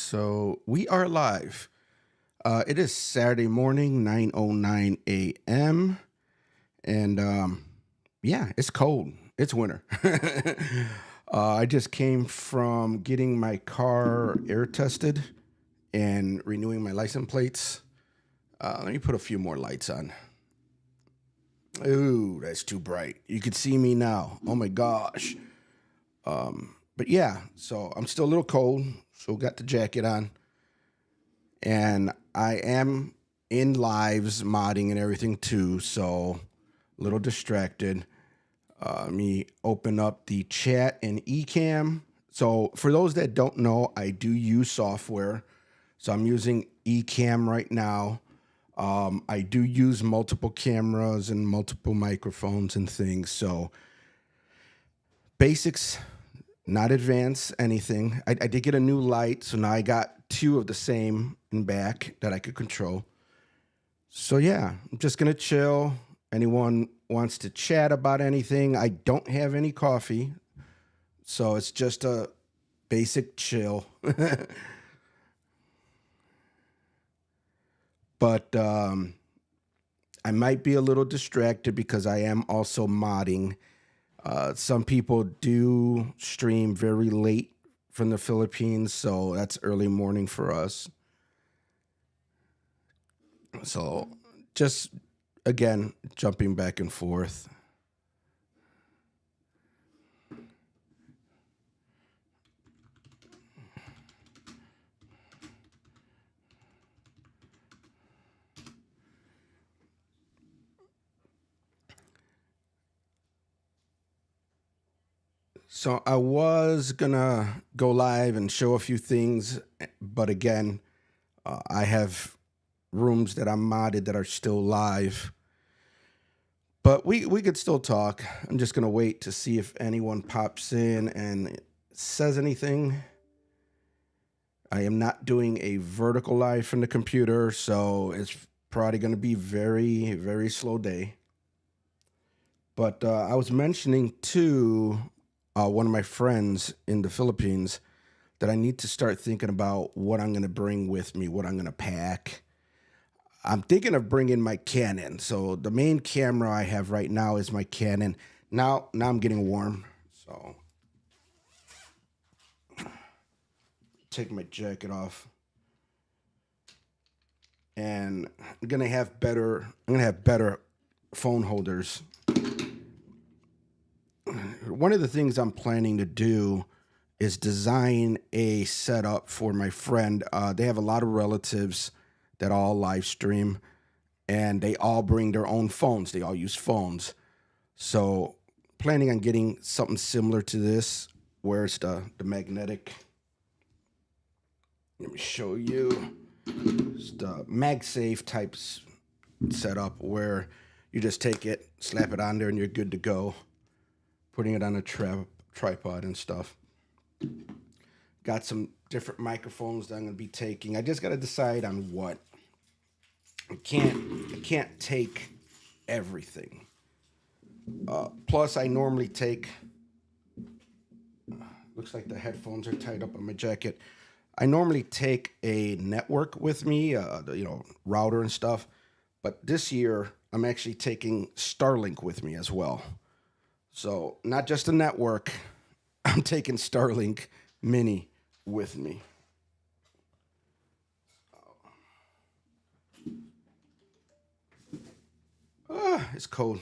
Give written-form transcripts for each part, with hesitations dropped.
So we are live. It is Saturday morning, 9:09 a.m. And yeah, it's cold. It's winter. I just came from getting my car air tested and renewing my license plates. Let me put a few more lights on. Ooh, that's too bright. You can see me now. Oh my gosh. But yeah, so I'm still a little cold, so got the jacket on. And I am in lives modding and everything too, so a little distracted. Let me open up the chat in Ecamm. So for those that don't know, I do use software. So I'm using Ecamm right now. I do use multiple cameras and multiple microphones and things. So basics, not advanced anything. I did get a new light, so now I got two of the same in back that I could control. So yeah, I'm just gonna chill. Anyone wants to chat about anything? I don't have any coffee, so it's just a basic chill. But I might be a little distracted because I am also modding. Some people do stream very late from the Philippines, so that's early morning for us. So just again, jumping back and forth. So I was gonna go live and show a few things, but again, I have rooms that I'm modded that are still live. But we could still talk. I'm just gonna wait to see if anyone pops in and says anything. I am not doing a vertical live from the computer, so it's probably gonna be very slow day. But I was mentioning to one of my friends in the Philippines that I need to start thinking about what I'm going to bring with me, what I'm going to pack. I'm thinking of bringing my Canon. So the main camera I have right now is my Canon. Now I'm getting warm. So take my jacket off. And I'm going to have better phone holders. One of the things I'm planning to do is design a setup for my friend. They have a lot of relatives that all live stream, and they all bring their own phones. They all use phones. So planning on getting something similar to this, where it's the magnetic. Let me show you. It's the MagSafe type setup where you just take it, slap it on there, and you're good to go. Putting it on a tripod and stuff. Got some different microphones that I'm going to be taking. I just got to decide on what. I can't take everything. Plus, I normally take. Looks like the headphones are tied up on my jacket. I normally take a network with me, router and stuff. But this year, I'm actually taking Starlink with me as well. So not just a network, I'm taking Starlink Mini with me. It's cold.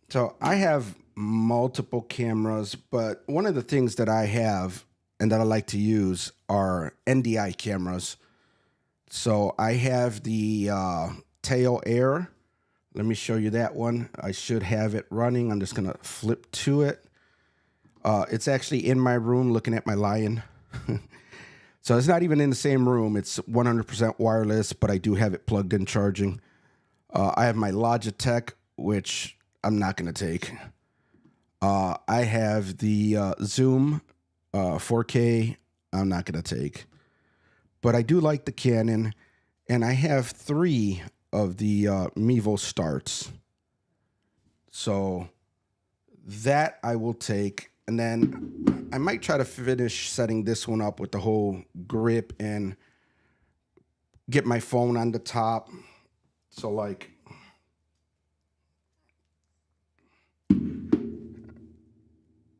So I have multiple cameras, but one of the things that I have and that I like to use are NDI cameras. So I have the Tail Air. Let me show you that one. I should have it running. I'm just going to flip to it. It's actually in my room looking at my lion. So it's not even in the same room. It's 100% wireless, but I do have it plugged in charging. I have my Logitech, which I'm not going to take. I have the Zoom 4K. I'm not going to take. But I do like the Canon, and I have 3 of the Mevo Starts. So that I will take. And then I might try to finish setting this one up with the whole grip and get my phone on the top. So like,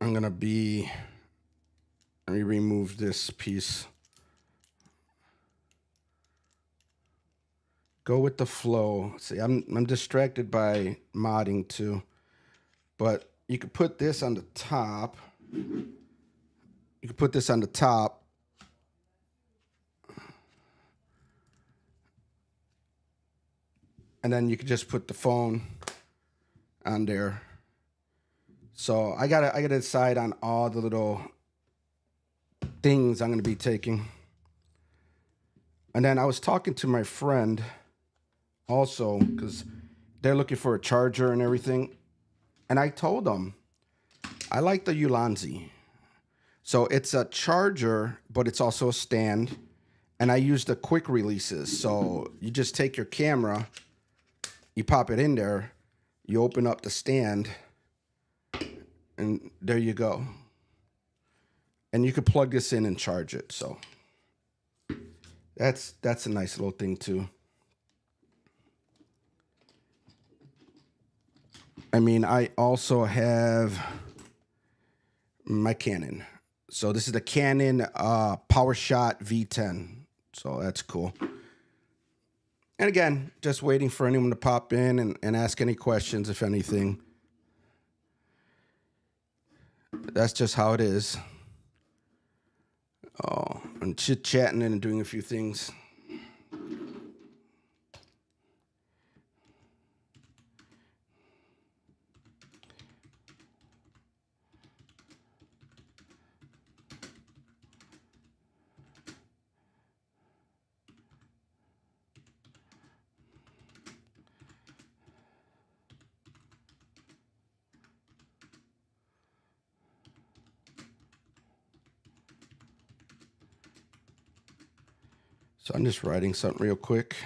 let me remove this piece. Go with the flow. See, I'm distracted by modding too, but you could put this on the top. You could put this on the top. And then you could just put the phone on there. So I gotta decide on all the little things I'm gonna be taking. And then I was talking to my friend also, because they're looking for a charger and everything. And I told them, I like the Ulanzi. So it's a charger, but it's also a stand. And I use the quick releases. So you just take your camera, you pop it in there, you open up the stand, and there you go. And you could plug this in and charge it. So that's a nice little thing too. I mean, I also have my Canon. So this is the Canon PowerShot V10. So that's cool. And again, just waiting for anyone to pop in and ask any questions, if anything. That's just how it is. Oh, I'm chit-chatting and doing a few things. So I'm just writing something real quick.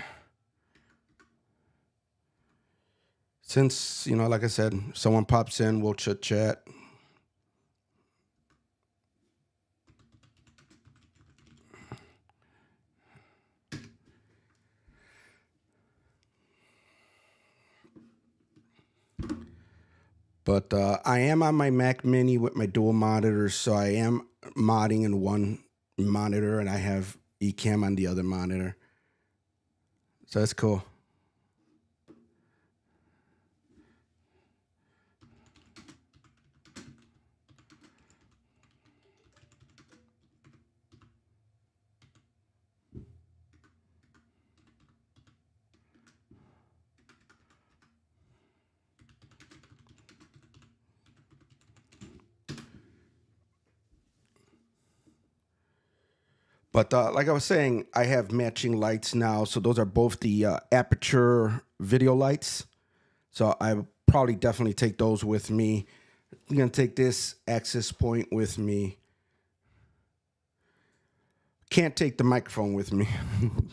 Since, like I said, someone pops in, we'll chit chat. But I am on my Mac Mini with my dual monitors, so I am modding in one monitor, and I have Ecamm on the other monitor. So that's cool. But like I was saying, I have matching lights now. So those are both the Aperture video lights. So I probably definitely take those with me. I'm going to take this access point with me. Can't take the microphone with me.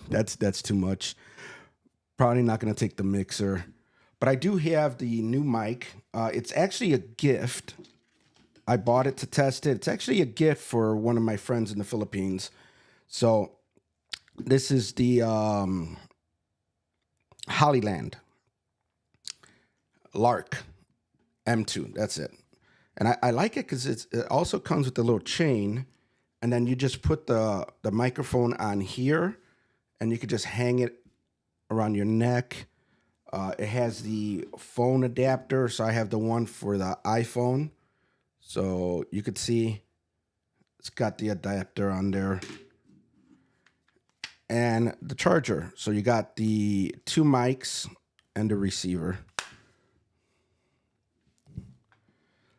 That's too much. Probably not going to take the mixer. But I do have the new mic. It's actually a gift. I bought it to test it. It's actually a gift for one of my friends in the Philippines. So this is the Hollyland Lark M2. That's it. And I like it because it also comes with a little chain. And then you just put the microphone on here, and you could just hang it around your neck. It has the phone adapter. So I have the one for the iPhone. So you could see it's got the adapter on there. And the charger. So you got the two mics and the receiver.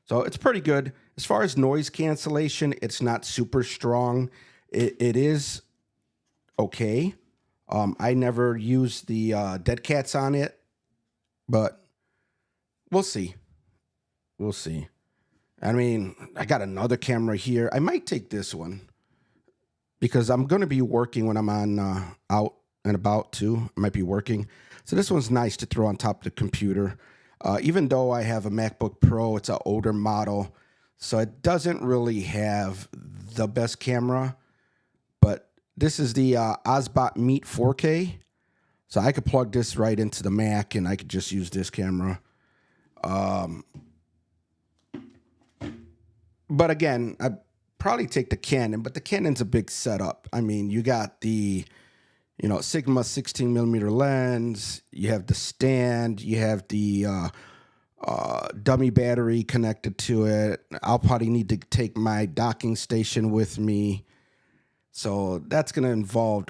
So it's pretty good. As far as noise cancellation, it's not super strong. It is okay. I never used the Dead Cats on it, but we'll see. We'll see. I mean, I got another camera here. I might take this one, because I'm going to be working when I'm on out and about too. I might be working. So this one's nice to throw on top of the computer. Even though I have a MacBook Pro, it's an older model. So it doesn't really have the best camera, but this is the Osbot Meet 4K. So I could plug this right into the Mac and I could just use this camera. But again, I'd probably take the Canon, but the Canon's a big setup. I mean, you got the, Sigma 16 millimeter lens, you have the stand, you have the dummy battery connected to it. I'll probably need to take my docking station with me. So that's going to involve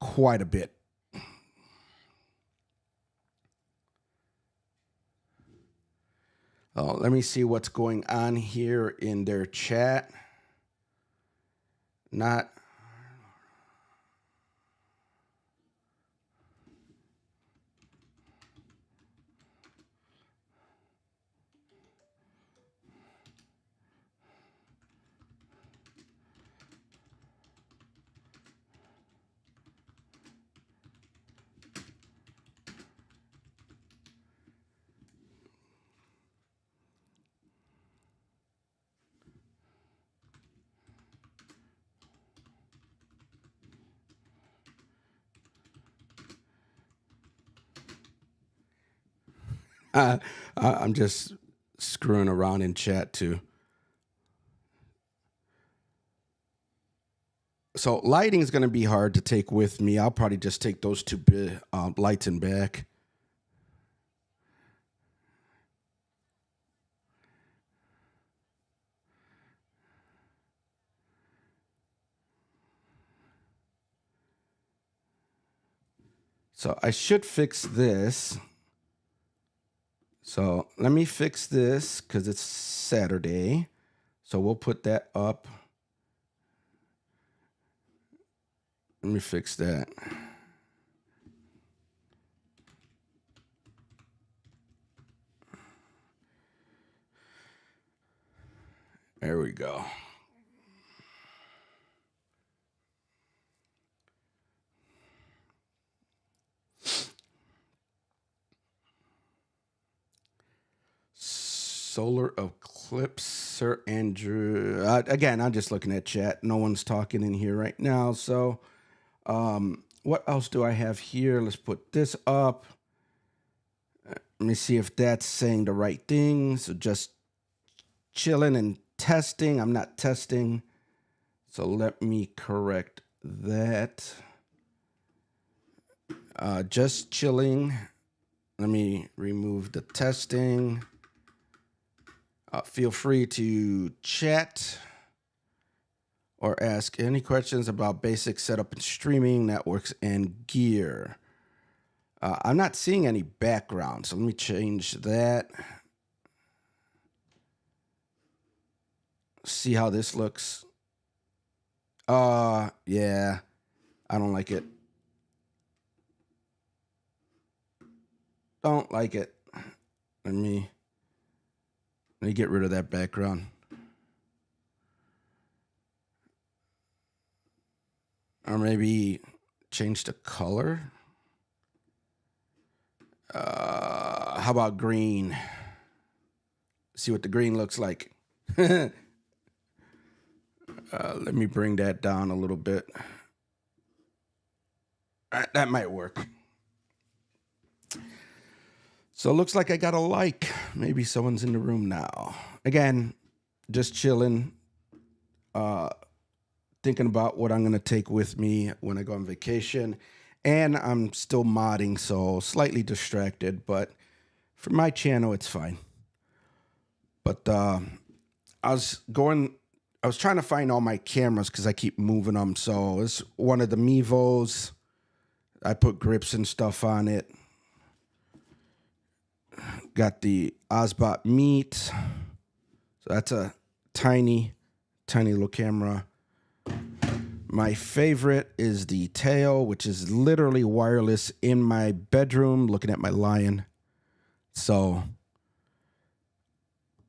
quite a bit. Oh, let me see what's going on here in their chat. Not. I'm just screwing around in chat too. So lighting is going to be hard to take with me. I'll probably just take those two lights in back. So I should fix this. So let me fix this because it's Saturday. So we'll put that up. Let me fix that. There we go. Solar Eclipse, Sir Andrew. Again, I'm just looking at chat. No one's talking in here right now. So what else do I have here? Let's put this up. Let me see if that's saying the right thing. So just chilling and testing. I'm not testing. So let me correct that. Just chilling. Let me remove the testing. Feel free to chat or ask any questions about basic setup and streaming, networks, and gear. I'm not seeing any background, so let me change that. See how this looks. Yeah, I don't like it. Don't like it. Let me get rid of that background. Or maybe change the color. How about green? See what the green looks like. Let me bring that down a little bit. That might work. So it looks like I got a like. Maybe someone's in the room now. Again, just chilling, thinking about what I'm going to take with me when I go on vacation. And I'm still modding, so slightly distracted. But for my channel, it's fine. But I was trying to find all my cameras because I keep moving them. So it's one of the Mevos. I put grips and stuff on it. Got the Osbot Meet. So that's a tiny little camera. My favorite is the Tail, which is literally wireless in my bedroom looking at my lion. So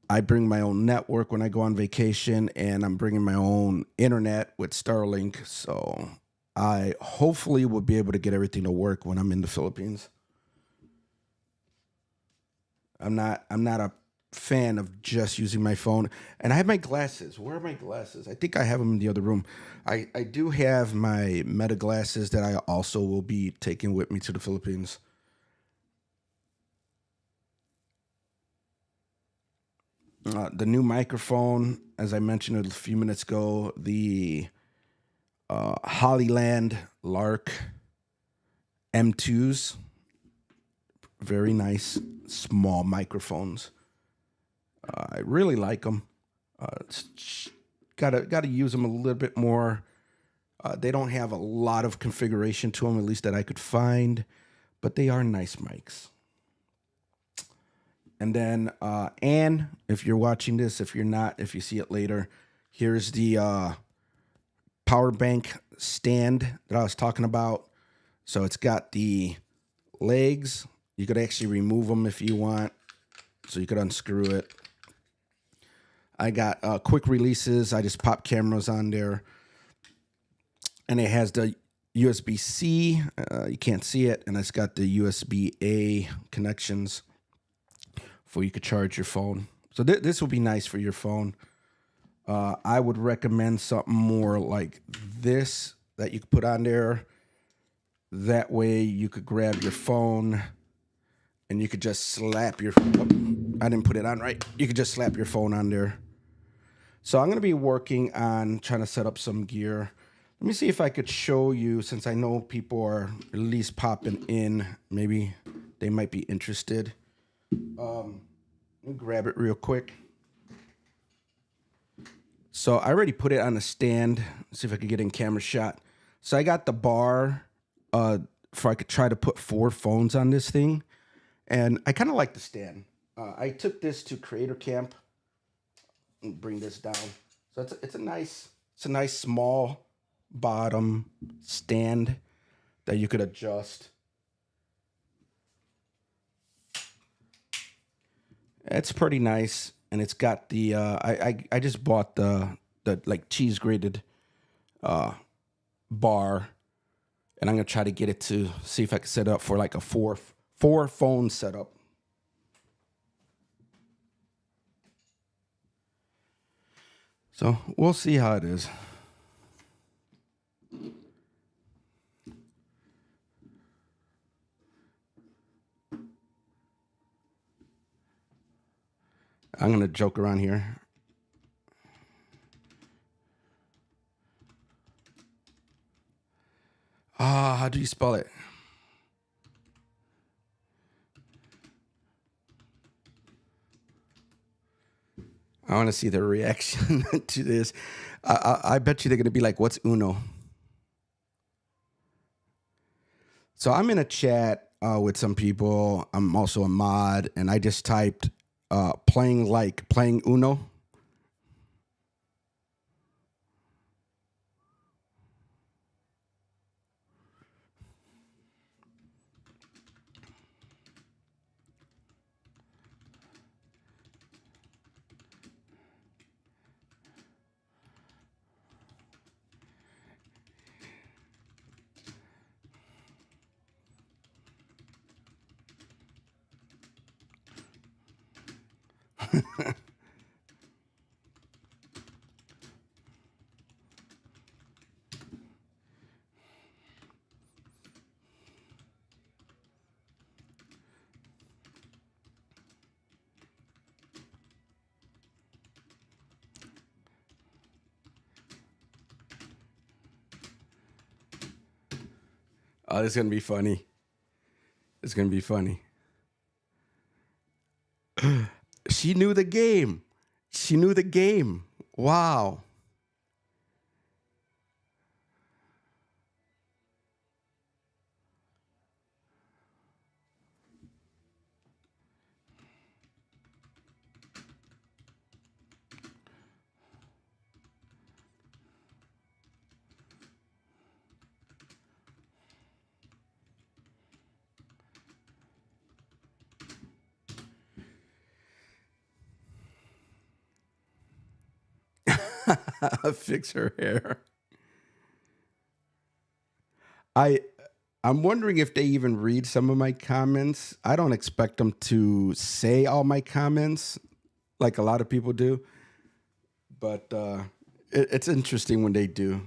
I bring my own network when I go on vacation, and I'm bringing my own internet with Starlink. So I hopefully will be able to get everything to work when I'm in the Philippines. I'm not a fan of just using my phone. And I have my glasses. Where are my glasses? I think I have them in the other room. I do have my Meta glasses that I also will be taking with me to the Philippines. The new microphone, as I mentioned a few minutes ago, the Hollyland Lark M2s, very nice small microphones. I really like them. Gotta use them a little bit more. They don't have a lot of configuration to them, at least that I could find, but they are nice mics. And then, Anne, if you're watching this, if you're not, if you see it later, here's the power bank stand that I was talking about. So it's got the legs. You could actually remove them if you want. So you could unscrew it. I got quick releases. I just pop cameras on there. And it has the USB-C. You can't see it. And it's got the USB-A connections for you could charge your phone. So this will be nice for your phone. I would recommend something more like this that you could put on there. That way you could grab your phone and you could just slap your... Oh, I didn't put it on right. You could just slap your phone on there. So I'm going to be working on trying to set up some gear. Let me see if I could show you, since I know people are at least popping in. Maybe they might be interested. Let me grab it real quick. So I already put it on a stand. Let's see if I could get in camera shot. So I got the bar for I could try to put 4 phones on this thing. And I kind of like the stand. I took this to Creator Camp. And bring this down. So it's a nice small bottom stand that you could adjust. It's pretty nice, and it's got the I just bought the like cheese grated bar, and I'm gonna try to get it to see if I can set it up for like a four phone setup. So we'll see how it is. I'm going to joke around here. How do you spell it? I want to see their reaction to this. I bet you they're going to be like, what's Uno? So I'm in a chat with some people. I'm also a mod, and I just typed playing Uno. Oh, this is going to be funny. It's going to be funny. She knew the game. She knew the game. Wow. Fix her hair. I'm wondering if they even read some of my comments. I don't expect them to say all my comments. like a lot of people do. But it's interesting when they do.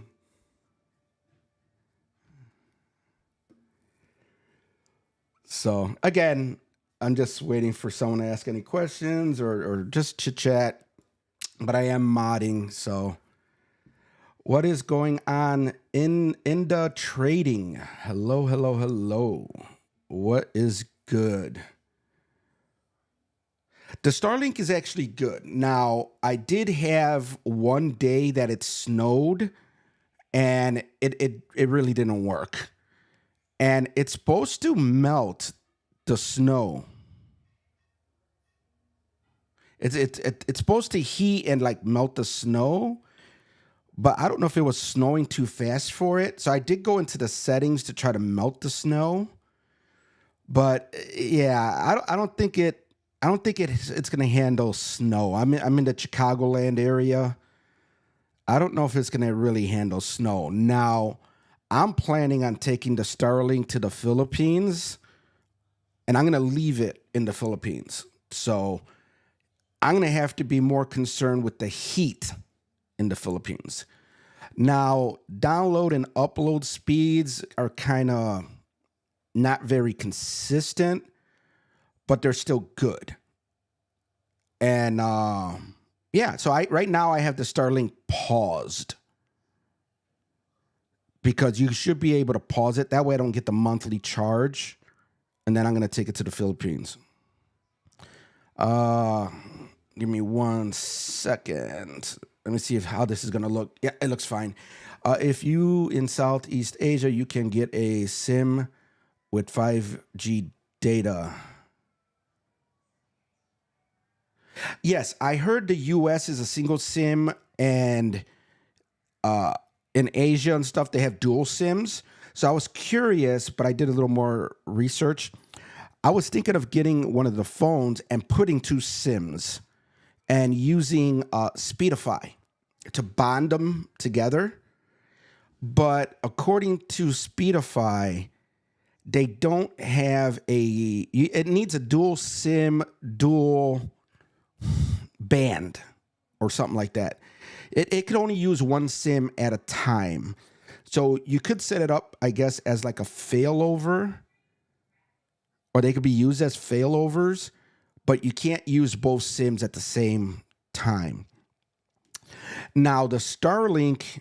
So again, I'm just waiting for someone to ask any questions or just chit chat. But I am modding, so what is going on in the trading? Hello, hello, hello. What is good? The Starlink is actually good. Now, I did have one day that it snowed and it really didn't work. And it's supposed to melt the snow. It's supposed to heat and like melt the snow, but I don't know if it was snowing too fast for it. So I did go into the settings to try to melt the snow, but yeah, I don't think it's gonna handle snow. I'm in the Chicagoland area. I don't know if it's gonna really handle snow. Now, I'm planning on taking the Starlink to the Philippines, and I'm gonna leave it in the Philippines. So I'm gonna have to be more concerned with the heat in the Philippines. Now, download and upload speeds are kind of not very consistent, but they're still good. And yeah, so I right now I have the Starlink paused because you should be able to pause it. That way I don't get the monthly charge. And then I'm gonna take it to the Philippines. Uh Give me 1 second. Let me see how this is gonna look. Yeah, it looks fine. If you in Southeast Asia, you can get a SIM with 5G data. Yes, I heard the US is a single SIM, and uh, in Asia and stuff, they have dual SIMs. So I was curious, but I did a little more research. I was thinking of getting one of the phones and putting two SIMs and using Speedify to bond them together. But according to Speedify, they don't have it needs a dual SIM, dual band or something like that. It could only use one SIM at a time. So you could set it up, I guess, as like a failover, or they could be used as failovers, but you can't use both SIMs at the same time. Now, the Starlink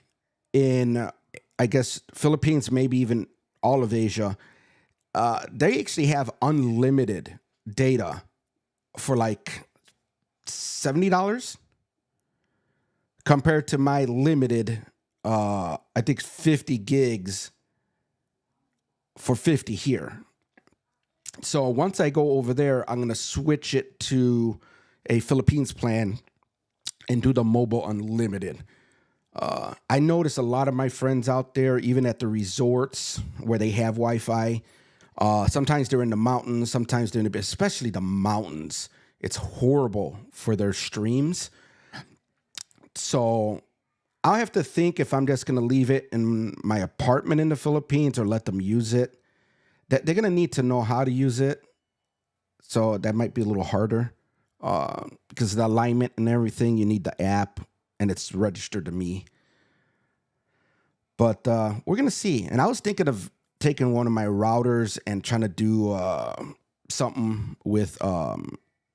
in, I guess, Philippines, maybe even all of Asia, they actually have unlimited data for like $70 compared to my limited, I think 50 gigs for 50 here. So once I go over there, I'm going to switch it to a Philippines plan and do the mobile unlimited. I notice a lot of my friends out there, even at the resorts where they have Wi-Fi, sometimes they're in the mountains, sometimes they're in the, especially the mountains. It's horrible for their streams. So I'll have to think if I'm just going to leave it in my apartment in the Philippines or let them use it. That they're going to need to know how to use it. So that might be a little harder because the alignment and everything, you need the app and it's registered to me. But we're going to see. And I was thinking of taking one of my routers and trying to do something with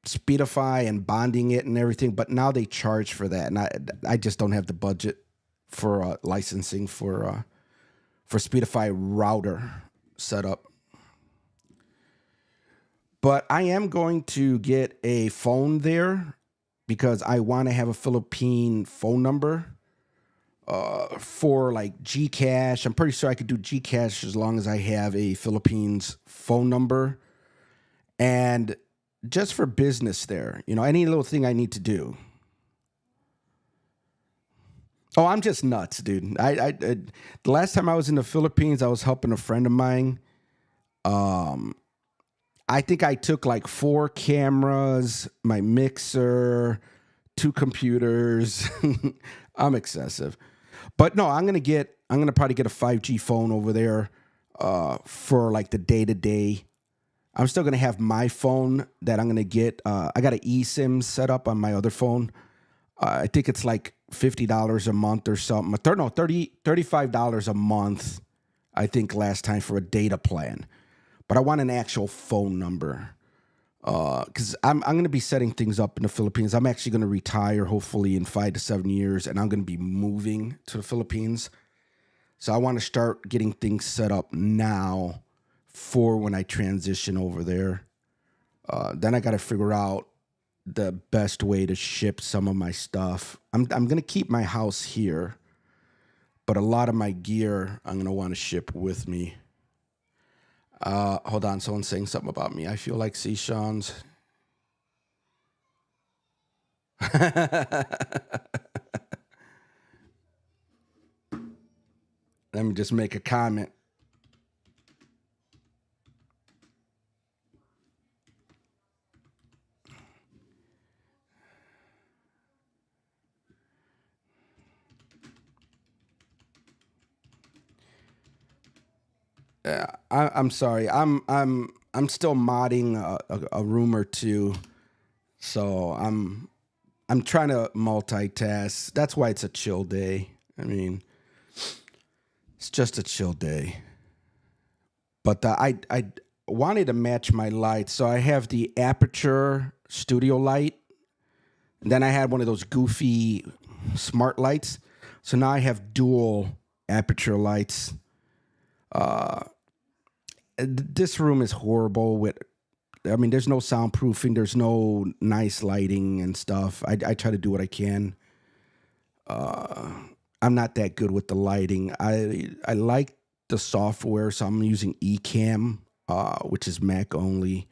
Speedify and bonding it and everything. But now they charge for that. And I just don't have the budget for licensing for Speedify router setup. But I am going to get a phone there because I want to have a Philippine phone number for like Gcash. I'm pretty sure I could do Gcash as long as I have a Philippines phone number. And just for business there, you know, any little thing I need to do. Oh, I'm just nuts, dude. The last time I was in the Philippines, I was helping a friend of mine. I think I took like 4 cameras, my mixer, 2 computers. I'm excessive. But no, I'm going to probably get a 5G phone over there for like the day-to-day. I'm still gonna have my phone that I'm gonna get. I got an eSIM set up on my other phone. I think it's like $50 a month or something. No, $35 a month. I think last time for a data plan, but I want an actual phone number because I'm going to be setting things up in the Philippines. I'm actually going to retire hopefully in 5 to 7 years, and I'm going to be moving to the Philippines. So I want to start getting things set up now for when I transition over there. Then I got to figure out the best way to ship some of my stuff. I'm going to keep my house here, but a lot of my gear I'm going to want to ship with me. Hold on, someone's saying something about me. I feel like Sean's. Let me just make a comment. I'm sorry. I'm still modding a room or two, so I'm trying to multitask. That's why it's a chill day. I mean, it's just a chill day. But I wanted to match my lights, so I have the Aperture Studio light, and then I had one of those goofy smart lights. So now I have dual Aperture lights. This room is horrible I mean, there's no soundproofing, there's no nice lighting and stuff. I try to do what I can. I'm not that good with the lighting. I like the software, so I'm using Ecamm, which is Mac only.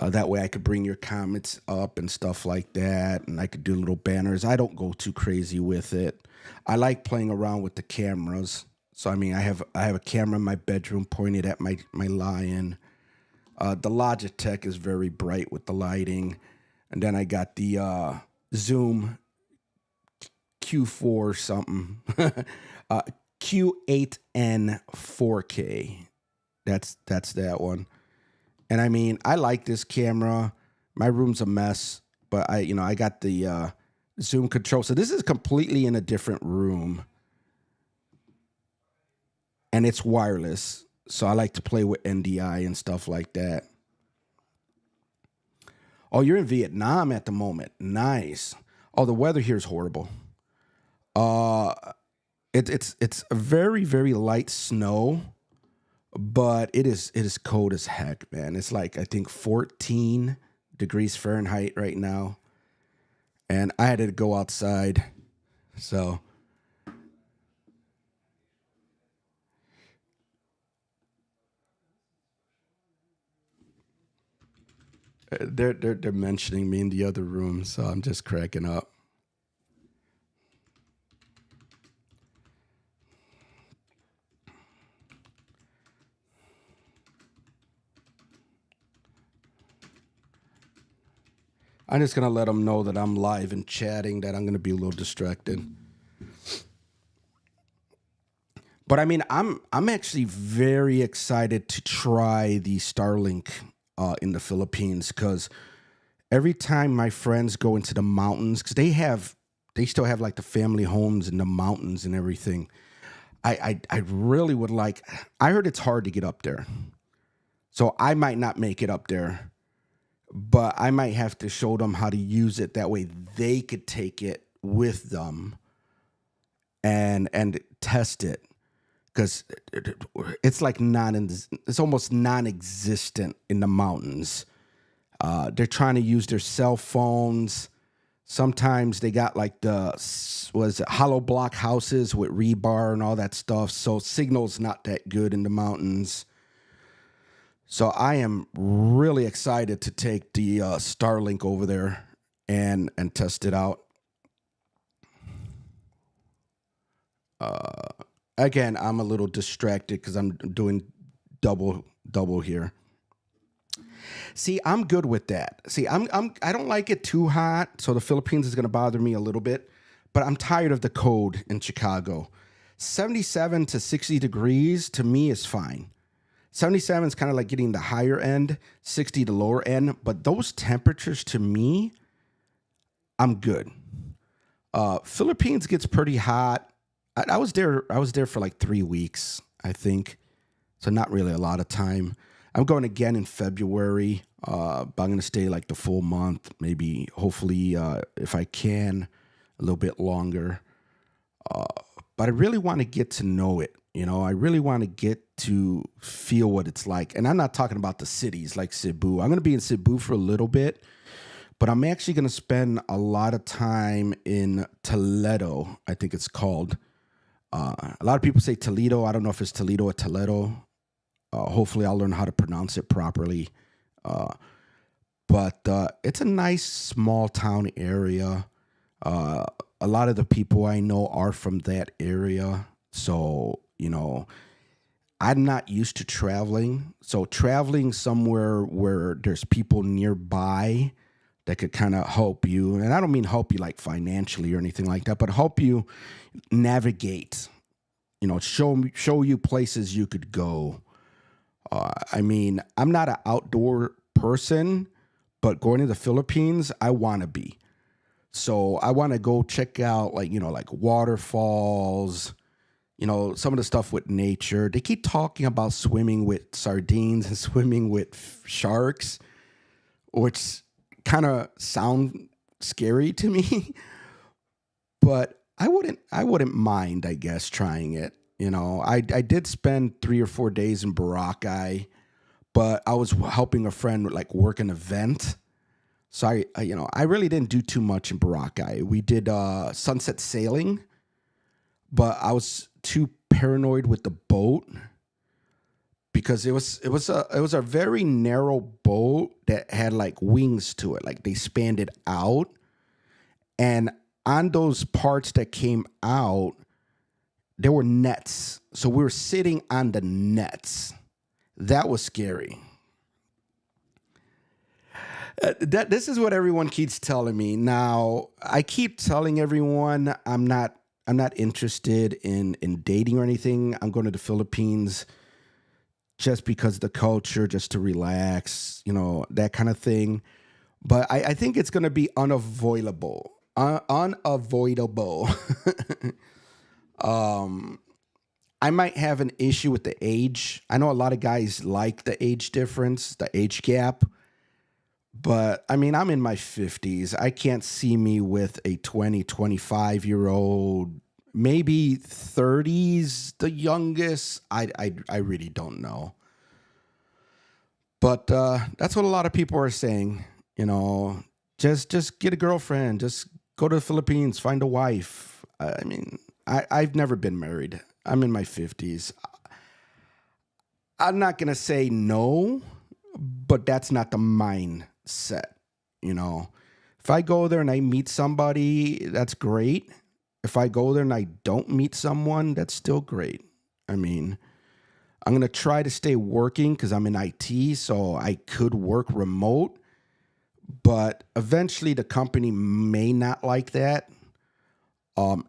That way I could bring your comments up and stuff like that, and I could do little banners. I don't go too crazy with it. I like playing around with the cameras. So I mean, I have a camera in my bedroom pointed at my lion. The Logitech is very bright with the lighting, and then I got the Zoom Q4 something, Q8N 4K. That's that one. And I mean, I like this camera. My room's a mess, but I got the Zoom control. So this is completely in a different room. And it's wireless, so I like to play with NDI and stuff like that. Oh, you're in Vietnam at the moment. Nice. Oh, the weather here is horrible. Uh, it's a very, very light snow, but it is cold as heck, man. It's like I think 14 degrees Fahrenheit right now, and I had to go outside, so. They're mentioning me in the other room, so I'm just cracking up. I'm just gonna let them know that I'm live and chatting, that I'm gonna be a little distracted. But I mean, I'm actually very excited to try the Starlink in the Philippines, because every time my friends go into the mountains, because they still have like the family homes in the mountains and everything. I really would like. I heard it's hard to get up there, so I might not make it up there, but I might have to show them how to use it. That way they could take it with them and test it, because it's like it's almost non-existent in the mountains. They're trying to use their cell phones. Sometimes they got like hollow block houses with rebar and all that stuff. So signal's not that good in the mountains. So I am really excited to take the Starlink over there and test it out. Again, I'm a little distracted because I'm doing double here. See, I'm good with that. See, I don't like it too hot, so the Philippines is going to bother me a little bit, but I'm tired of the cold in Chicago. 77 to 60 degrees to me is fine. 77 is kind of like getting the higher end, 60 the lower end. But those temperatures to me, I'm good. Philippines gets pretty hot. I was there. I was there for like 3 weeks, I think. So not really a lot of time. I'm going again in February, but I'm going to stay like the full month, maybe, hopefully, if I can, a little bit longer. But I really want to get to know it. I really want to get to feel what it's like. And I'm not talking about the cities like Cebu. I'm going to be in Cebu for a little bit, but I'm actually going to spend a lot of time in Toledo, I think it's called. A lot of people say Toledo. I don't know if it's Toledo or Toledo. Hopefully, I'll learn how to pronounce it properly. But it's a nice small town area. A lot of the people I know are from that area. So, I'm not used to traveling. So, traveling somewhere where there's people nearby that could kind of help you. And I don't mean help you like financially or anything like that, but help you navigate, show you places you could go. I'm not an outdoor person, but going to the Philippines, I want to be. So I want to go check out like waterfalls, some of the stuff with nature. They keep talking about swimming with sardines and swimming with sharks, which kind of sound scary to me, but I wouldn't mind, I guess, trying it. I did spend 3 or 4 days in Boracay, but I was helping a friend like work an event. So I really didn't do too much in Boracay. We did sunset sailing, but I was too paranoid with the boat because it was a very narrow boat that had like wings to it, like they spanned it out, and on those parts that came out, there were nets. So we were sitting on the nets. That was scary. This is what everyone keeps telling me. Now, I keep telling everyone I'm not interested in dating or anything. I'm going to the Philippines just because of the culture, just to relax, that kind of thing. But I think it's going to be unavoidable. Unavoidable. I might have an issue with the age. I know a lot of guys like the age difference, the age gap. But I'm in my 50s. I can't see me with a 20, 25-year-old, maybe 30s, the youngest. I really don't know. But that's what a lot of people are saying. Just get a girlfriend. Just go to the Philippines, find a wife. I've never been married. I'm in my 50s. I'm not going to say no, but that's not the mindset. If I go there and I meet somebody, that's great. If I go there and I don't meet someone, that's still great. I'm going to try to stay working because I'm in IT, so I could work remote. But eventually the company may not like that.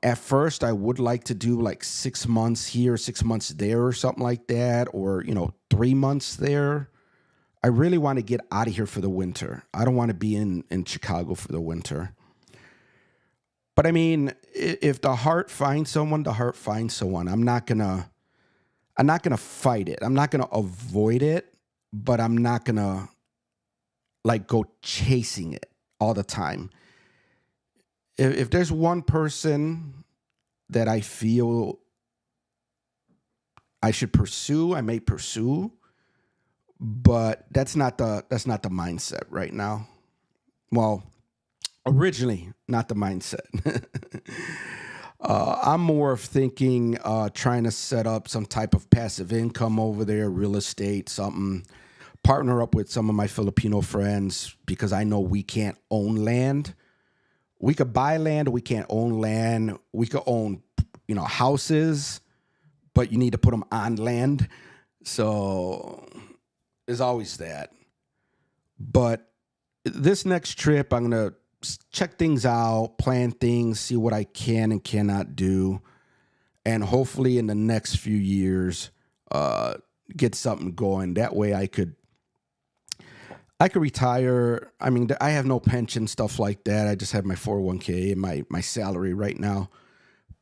At first, I would like to do like 6 months here, 6 months there, or something like that, or 3 months there. I really want to get out of here for the winter. I don't want to be in Chicago for the winter. But if the heart finds someone, the heart finds someone. I'm not gonna fight it. I'm not gonna avoid it, but I'm not gonna like go chasing it all the time. If there's one person that I feel I should pursue, I may pursue, but that's not the mindset right now. Well, originally not the mindset. I'm more of thinking trying to set up some type of passive income over there, real estate, something. Partner up with some of my Filipino friends because I know we can't own land. We could buy land, we can't own land. We could own, houses, but you need to put them on land. So there's always that. But this next trip, I'm going to check things out, plan things, see what I can and cannot do. And hopefully in the next few years, get something going. That way I could retire. I mean, I have no pension, stuff like that. I just have my 401k and my salary right now.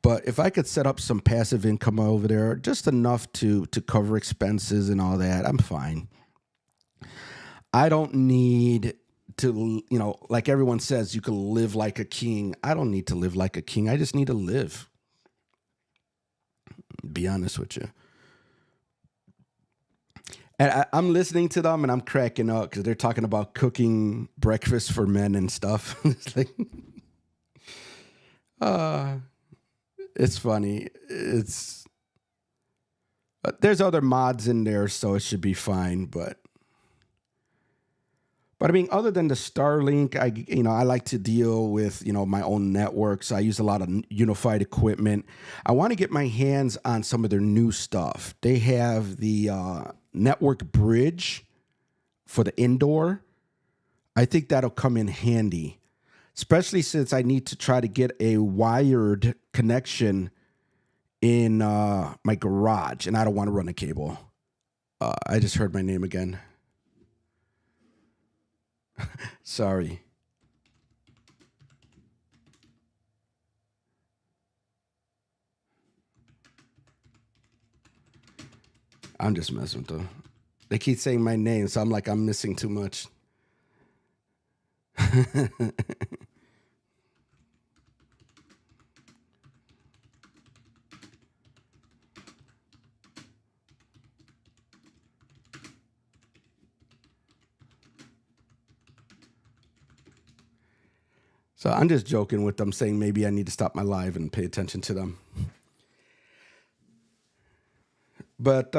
But if I could set up some passive income over there, just enough to cover expenses and all that, I'm fine. I don't need to, like everyone says, you can live like a king. I don't need to live like a king. I just need to live. Be honest with you. And I'm listening to them and I'm cracking up because they're talking about cooking breakfast for men and stuff. It's like, uh, it's funny. There's other mods in there, so it should be fine. But I mean, other than the Starlink, I like to deal with my own networks. I use a lot of unified equipment. I want to get my hands on some of their new stuff. They have the network bridge for the indoor. I think that'll come in handy, especially since I need to try to get a wired connection in my garage, and I don't want to run a cable. I just heard my name again. Sorry. I'm just messing with them. They keep saying my name, so I'm like, I'm missing too much. So I'm just joking with them, saying maybe I need to stop my live and pay attention to them. But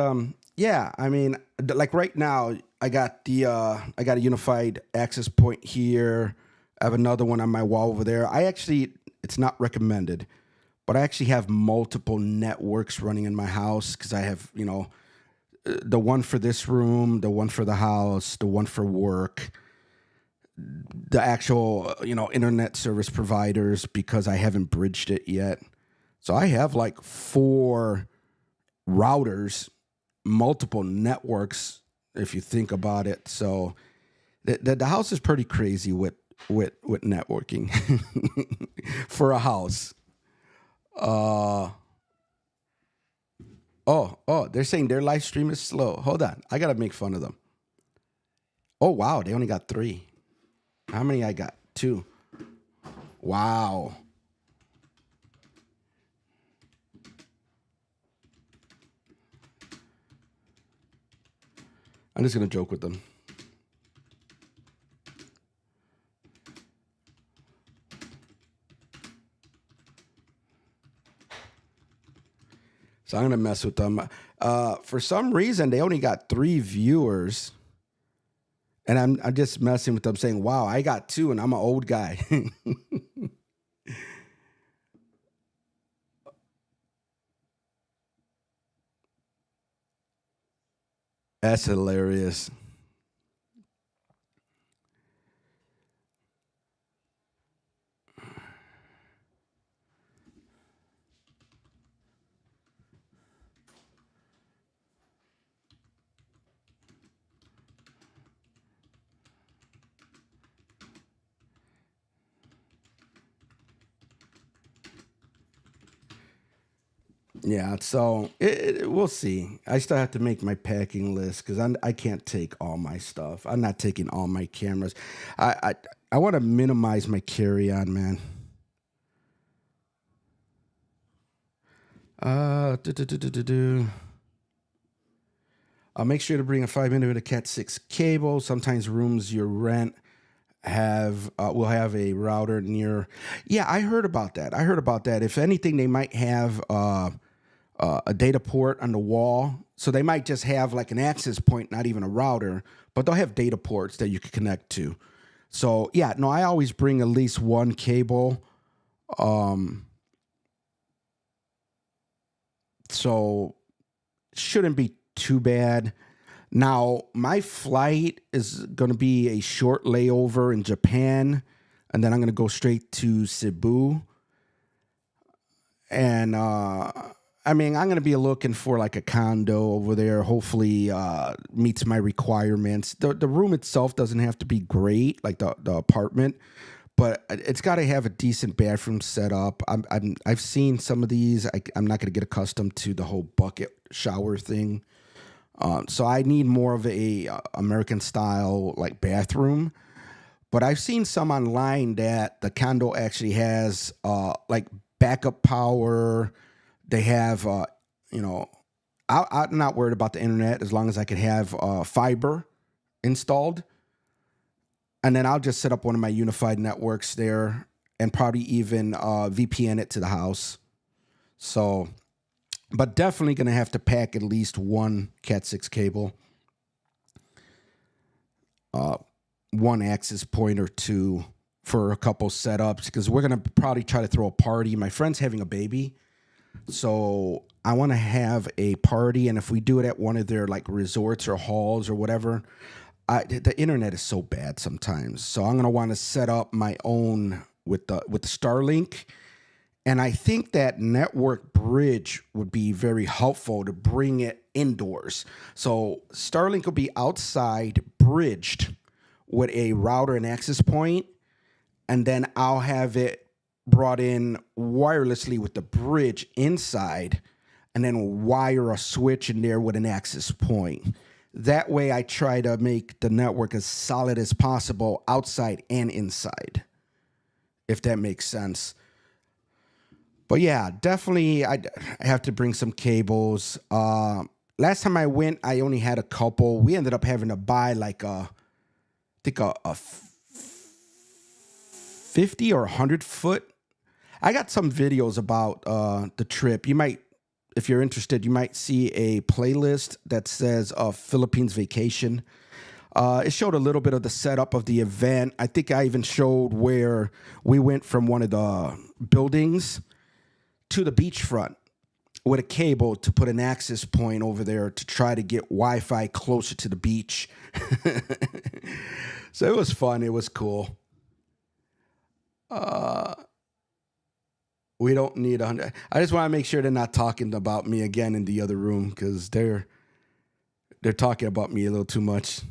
yeah, I mean, like right now, I got a unified access point here. I have another one on my wall over there. It's not recommended, but I actually have multiple networks running in my house because I have the one for this room, the one for the house, the one for work, the actual internet service providers because I haven't bridged it yet. So I have like 4 routers, multiple networks, if you think about it. So the house is pretty crazy with networking for a house. Uh oh, they're saying their live stream is slow. Hold on, I gotta make fun of them. Oh wow, they only got 3. How many I got? 2. Wow. I'm just gonna joke with them. So I'm gonna mess with them. For some reason, they only got 3 viewers, and I'm just messing with them, saying, "Wow, I got 2, and I'm an old guy." That's hilarious. Yeah, so we'll see. I still have to make my packing list because I can't take all my stuff. I'm not taking all my cameras. I I, I want to minimize my carry on, man. Do, do, do, do, do, do. I'll make sure to bring a 5 mm Cat 6 cable. Sometimes rooms you rent will have a router near. Yeah, I heard about that. I heard about that. If anything, they might have a data port on the wall. So they might just have like an access point, not even a router, but they'll have data ports that you can connect to. So yeah, no, I always bring at least one cable. Um, so shouldn't be too bad. Now, my flight is going to be a short layover in Japan, and then I'm going to go straight to Cebu. And I mean, I'm gonna be looking for like a condo over there. Hopefully, meets my requirements. The room itself doesn't have to be great, like the apartment, but it's got to have a decent bathroom set up. I've seen some of these. I'm not gonna get accustomed to the whole bucket shower thing. So I need more of a American style like bathroom. But I've seen some online that the condo actually has like backup power. They have, you know, I'm not worried about the internet as long as I can have fiber installed. And then I'll just set up one of my unified networks there and probably even VPN it to the house. So, but definitely going to have to pack at least one Cat 6 cable, one access point or two for a couple setups because we're going to probably try to throw a party. My friend's having a baby. So I want to have a party, and if we do it at one of their like resorts or halls or whatever, the internet is so bad sometimes. So I'm gonna want to set up my own with the Starlink, and I think that network bridge would be very helpful to bring it indoors. So Starlink will be outside, bridged with a router and access point, and then I'll have it brought in wirelessly with the bridge inside and then wire a switch in there with an access point. That way I try to make the network as solid as possible outside and inside, if that makes sense. But yeah, definitely I have to bring some cables. Last time I went, I only had a couple. We ended up having to buy like I think a 50 or 100 foot. I got some videos about the trip. You might, if you're interested, you might see a playlist that says Philippines Vacation. It showed a little bit of the setup of the event. I think I even showed where we went from one of the buildings to the beachfront with a cable to put an access point over there to try to get Wi-Fi closer to the beach. So it was fun. It was cool. We don't need 100. I just want to make sure they're not talking about me again in the other room because they're talking about me a little too much.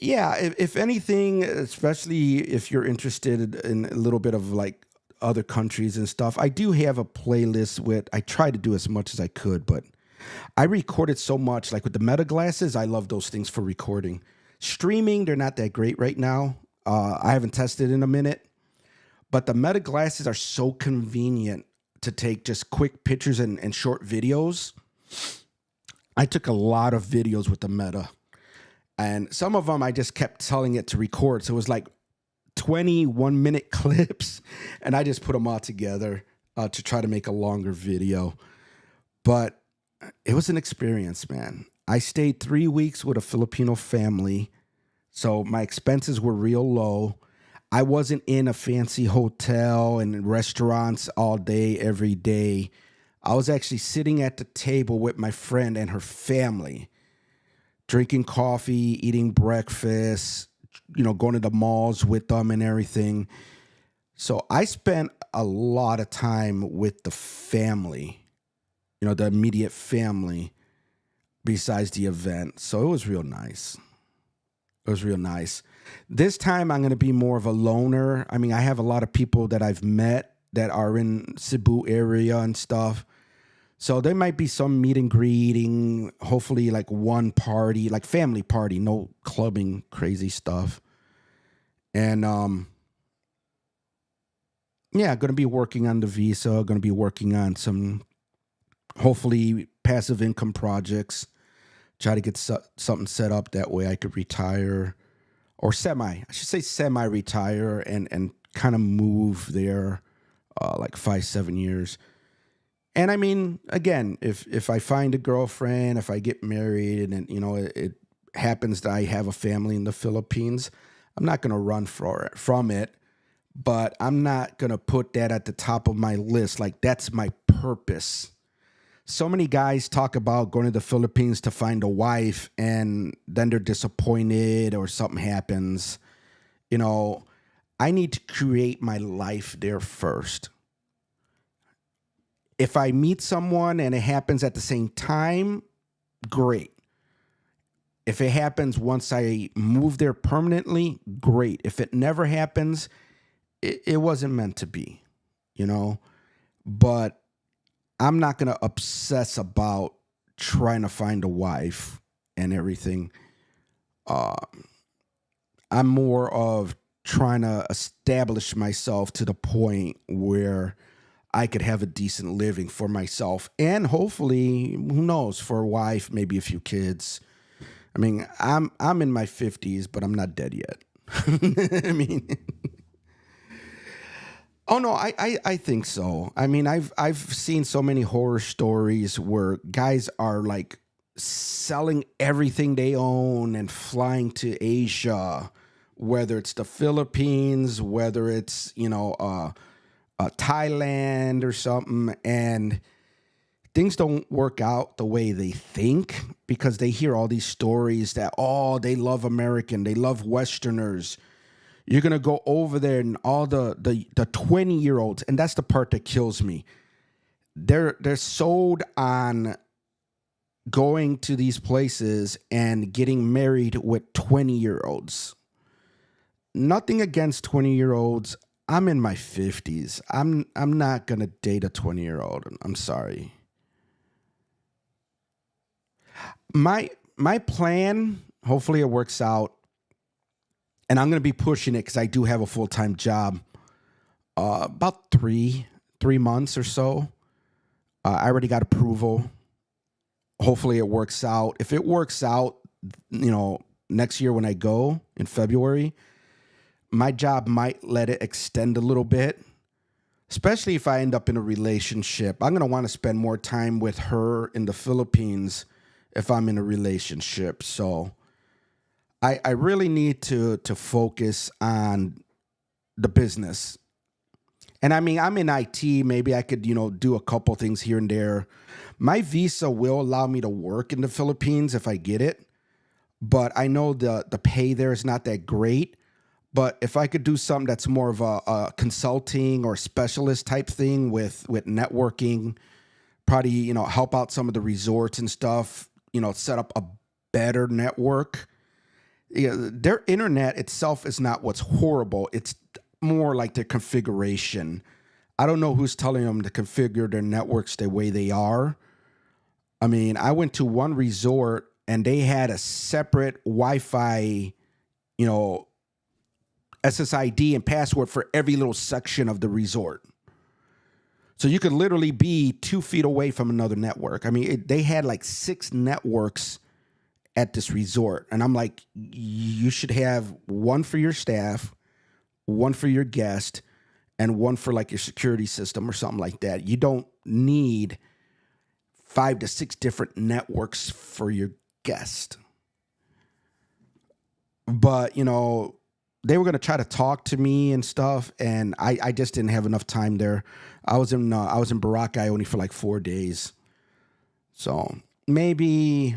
Yeah, if anything, especially if you're interested in a little bit of like other countries and stuff, I do have a playlist with. I try to do as much as I could, but I recorded so much. Like with the Meta glasses, I love those things for recording. Streaming, they're not that great right now. I haven't tested in a minute. But the Meta glasses are so convenient to take just quick pictures and short videos. I took a lot of videos with the Meta. And some of them I just kept telling it to record. So it was like 21-minute clips. And I just put them all together to try to make a longer video. But it was an experience, man. I stayed 3 weeks with a Filipino family. So my expenses were real low. I wasn't in a fancy hotel and restaurants all day, every day. I was actually sitting at the table with my friend and her family, drinking coffee, eating breakfast, going to the malls with them and everything. So I spent a lot of time with the family, the immediate family besides the event. So it was real nice. It was real nice. This time I'm going to be more of a loner. I mean, I have a lot of people that I've met that are in Cebu area and stuff. So there might be some meet and greeting, hopefully like one party, like family party, no clubbing, crazy stuff. And yeah, going to be working on the visa, going to be working on some hopefully passive income projects. Try to get something set up that way I could retire or I should say semi-retire and kind of move there like 5-7 years. And I mean, again, if I find a girlfriend, if I get married and it happens that I have a family in the Philippines, I'm not going to run from it, but I'm not going to put that at the top of my list. Like that's my purpose. So many guys talk about going to the Philippines to find a wife and then they're disappointed or something happens. I need to create my life there first. If I meet someone and it happens at the same time, great. If it happens once I move there permanently, great. If it never happens, it wasn't meant to be, you know? But I'm not going to obsess about trying to find a wife and everything. Uh, I'm more of trying to establish myself to the point where I could have a decent living for myself and hopefully, who knows, for a wife, maybe a few kids. I mean, I'm in my 50s, but I'm not dead yet. I mean, oh no, I think so. I mean, I've seen so many horror stories where guys are like selling everything they own and flying to Asia, whether it's the Philippines, whether it's Thailand or something, and things don't work out the way they think because they hear all these stories that, oh, they love American, they love Westerners. You're gonna go over there and all the 20-year-olds, and that's the part that kills me. They're sold on going to these places and getting married with 20-year-olds. Nothing against 20-year-olds. I'm in my 50s. I'm not gonna date a 20-year-old. I'm sorry. My plan, hopefully it works out, and I'm going to be pushing it because I do have a full-time job. About three months or so. I already got approval. Hopefully it works out. If it works out, next year when I go in February, my job might let it extend a little bit, especially if I end up in a relationship. I'm going to want to spend more time with her in the Philippines if I'm in a relationship. So I really need to focus on the business. And I mean, I'm in IT. Maybe I could, do a couple things here and there. My visa will allow me to work in the Philippines if I get it. But I know the pay there is not that great. But if I could do something that's more of a consulting or specialist type thing with networking, probably, help out some of the resorts and stuff, set up a better network. Yeah, their internet itself is not what's horrible. It's more like their configuration. I don't know who's telling them to configure their networks the way they are. I mean, I went to one resort and they had a separate Wi-Fi, SSID and password for every little section of the resort. So you could literally be 2 feet away from another network. I mean, they had like 6 networks at this resort. And I'm like, you should have one for your staff, one for your guest, and one for like your security system or something like that. You don't need 5 to 6 different networks for your guest. But, they were going to try to talk to me and stuff, and I just didn't have enough time there. I was in Boracay only for like 4 days. So maybe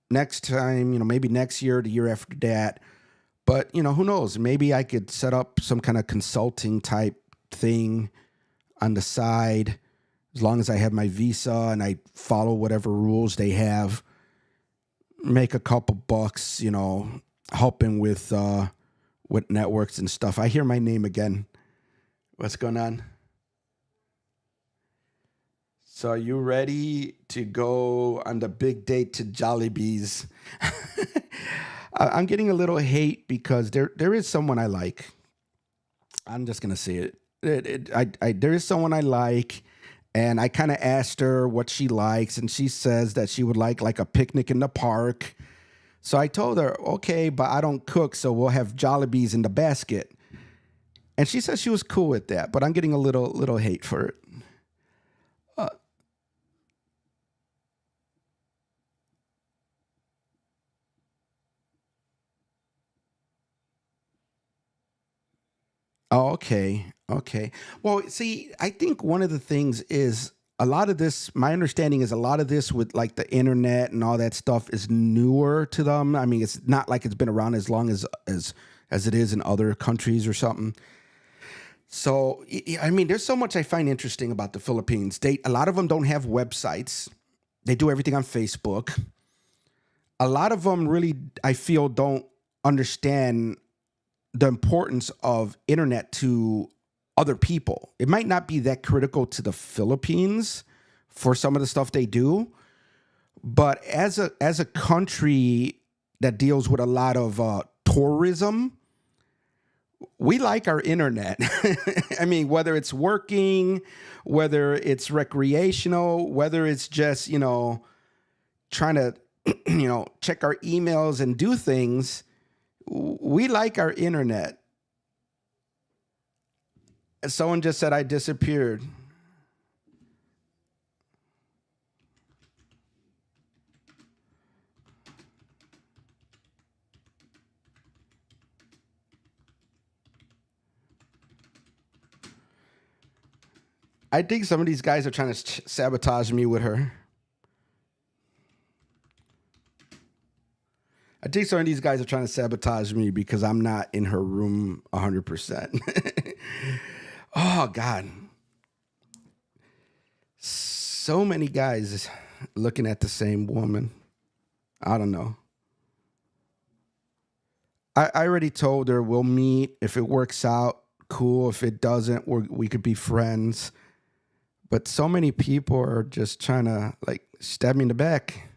next time, maybe next year, the year after that. But, who knows? Maybe I could set up some kind of consulting type thing on the side as long as I have my visa and I follow whatever rules they have. Make a couple bucks, helping with networks and stuff. I hear my name again. What's going on? So are you ready to go on the big date to Jollibee's? I'm getting a little hate because there is someone I like. I'm just gonna say it. There is someone I like, and I kind of asked her what she likes, and she says that she would like a picnic in the park. So I told her, okay, but I don't cook, so we'll have Jollibee's in the basket. And she said she was cool with that, but I'm getting a little hate for it. Uh, Oh, okay. Okay. Well, see, I think one of the things is a lot of this, my understanding is a lot of this with like the internet and all that stuff is newer to them. I mean, it's not like it's been around as long as it is in other countries or something. So I mean, there's so much I find interesting about the Philippines. A lot of them don't have websites. They do everything on Facebook. A lot of them really, I feel, don't understand the importance of internet to other people. It might not be that critical to the Philippines for some of the stuff they do, but as a country that deals with a lot of tourism, we like our internet. I mean, whether it's working, whether it's recreational, whether it's just, trying to, check our emails and do things, we like our internet. Someone just said I disappeared. I think some of these guys are trying to sabotage me with her. I think some of these guys are trying to sabotage me because I'm not in her room 100%. Oh, God. So many guys looking at the same woman. I don't know. I already told her we'll meet. If it works out, cool. If it doesn't, we could be friends. But so many people are just trying to like stab me in the back.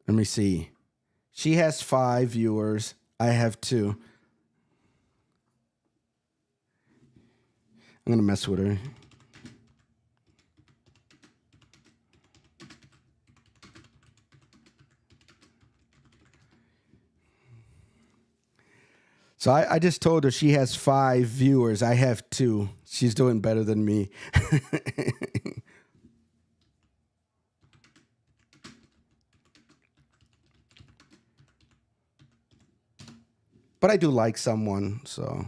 Let me see. She has 5 viewers. I have 2. I'm going to mess with her. So I just told her she has 5 viewers. I have 2. She's doing better than me. But I do like someone, so.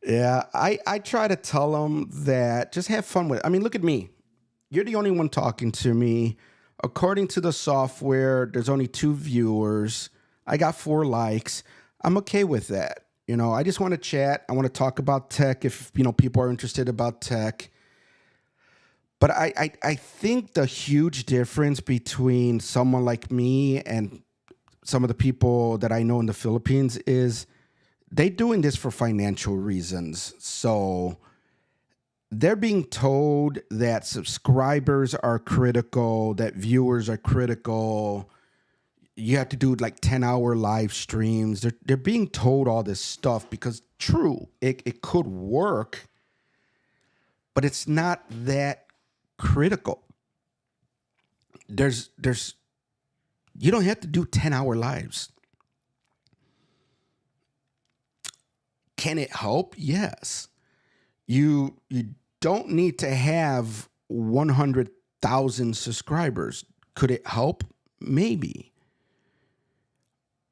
Yeah, I try to tell them that just have fun with it. I mean, look at me. You're the only one talking to me. According to the software, there's only 2 viewers. I got 4 likes. I'm okay with that. I just want to chat. I want to talk about tech if, people are interested about tech. But I think the huge difference between someone like me and some of the people that I know in the Philippines is they doing this for financial reasons. So they're being told that subscribers are critical, that viewers are critical. You have to do like 10-hour live streams. They're being told all this stuff because true, it could work, but it's not that critical. There's you don't have to do 10-hour lives. Can it help? Yes. You don't need to have 100,000 subscribers. Could it help? Maybe.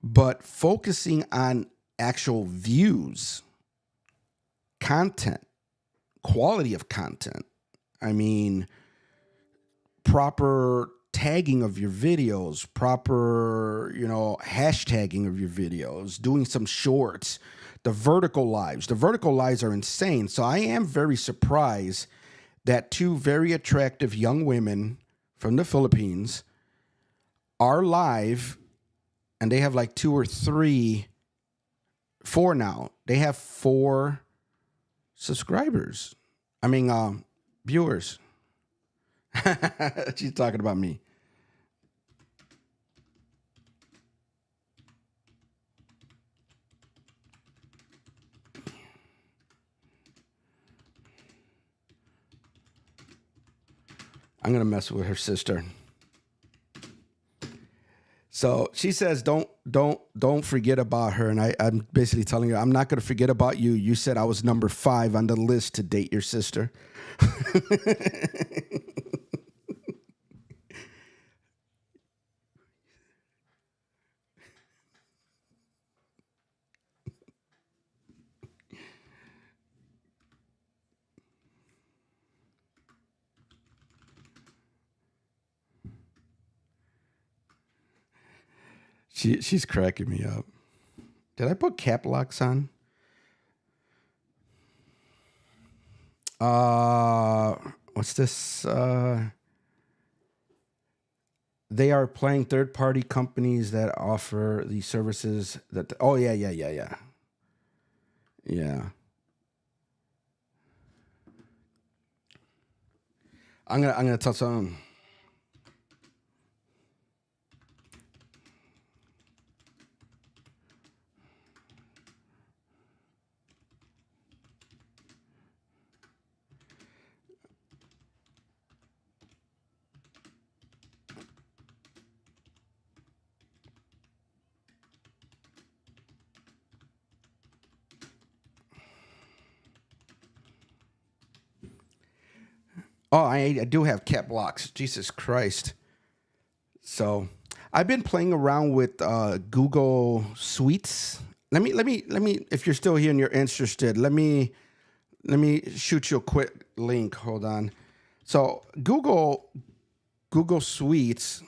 But focusing on actual views, content, quality of content. I mean, proper tagging of your videos, proper, hashtagging of your videos, doing some shorts, the vertical lives. The vertical lives are insane. So I am very surprised that 2 very attractive young women from the Philippines are live and they have like 2 or 3, 4 now. They have 4 subscribers. I mean, viewers. She's talking about me. I'm gonna mess with her sister. So she says, don't forget about her. And I'm basically telling her, I'm not gonna forget about you. You said I was number 5 on the list to date your sister. She's cracking me up. Did I put cap locks on? What's this? They are playing third-party companies that offer the services that. Oh yeah. Yeah. I'm gonna tell some. Oh, I do have cap locks. Jesus Christ. So I've been playing around with Google Suites. Let me. If you're still here and you're interested, let me shoot you a quick link. Hold on. So Google Suites.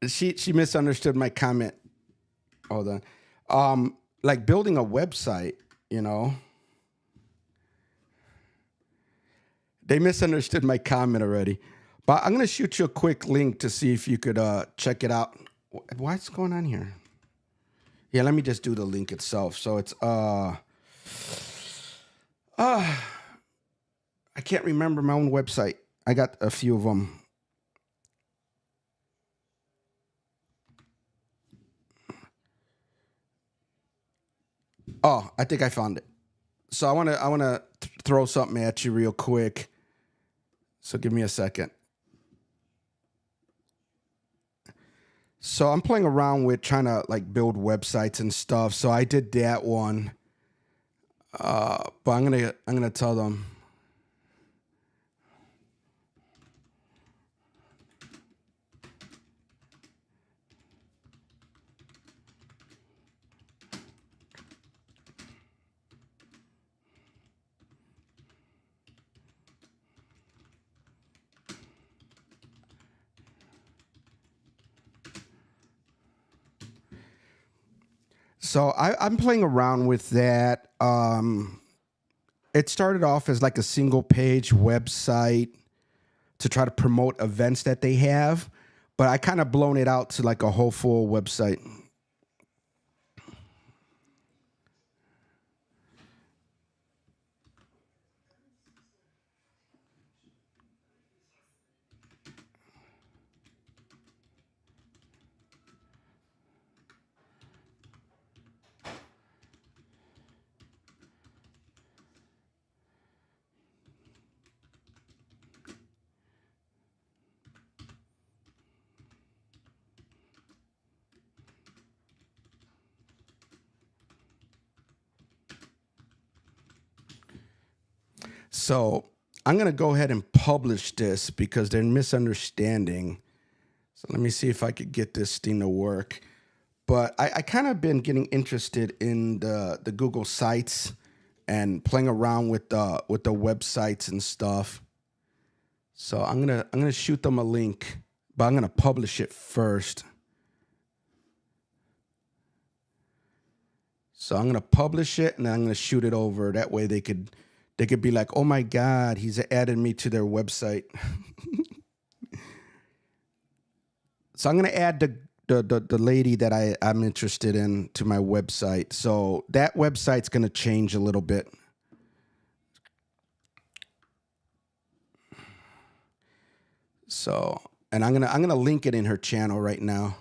She misunderstood my comment. Hold on. Like building a website, you know. They misunderstood my comment already. But I'm gonna shoot you a quick link to see if you could check it out. What's going on here? Yeah, let me just do the link itself. So it's I can't remember my own website. I got a few of them. Oh, I think I found it. So I wanna throw something at you real quick. So give me a second. So I'm playing around with trying to like build websites and stuff. So I did that one. But I'm gonna tell them. So I'm playing around with that. It started off as like a single page website to try to promote events that they have, but I kind of blown it out to like a whole full website. So I'm gonna go ahead and publish this because they're misunderstanding. So let me see if I could get this thing to work. But I kind of been getting interested in the Google Sites and playing around with the websites and stuff. So I'm gonna shoot them a link, but I'm gonna publish it first. So I'm gonna publish it and then I'm gonna shoot it over. That way they could be like, oh my God, he's added me to their website. So I'm gonna add the lady that I'm interested in to my website. So that website's gonna change a little bit. So and I'm gonna link it in her channel right now.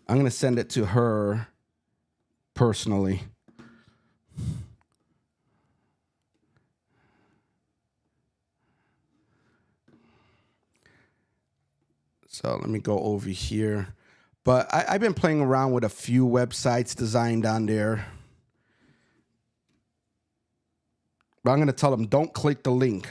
I'm gonna send it to her personally. So let me go over here. But I've been playing around with a few websites designed on there. But I'm going to tell them don't click the link.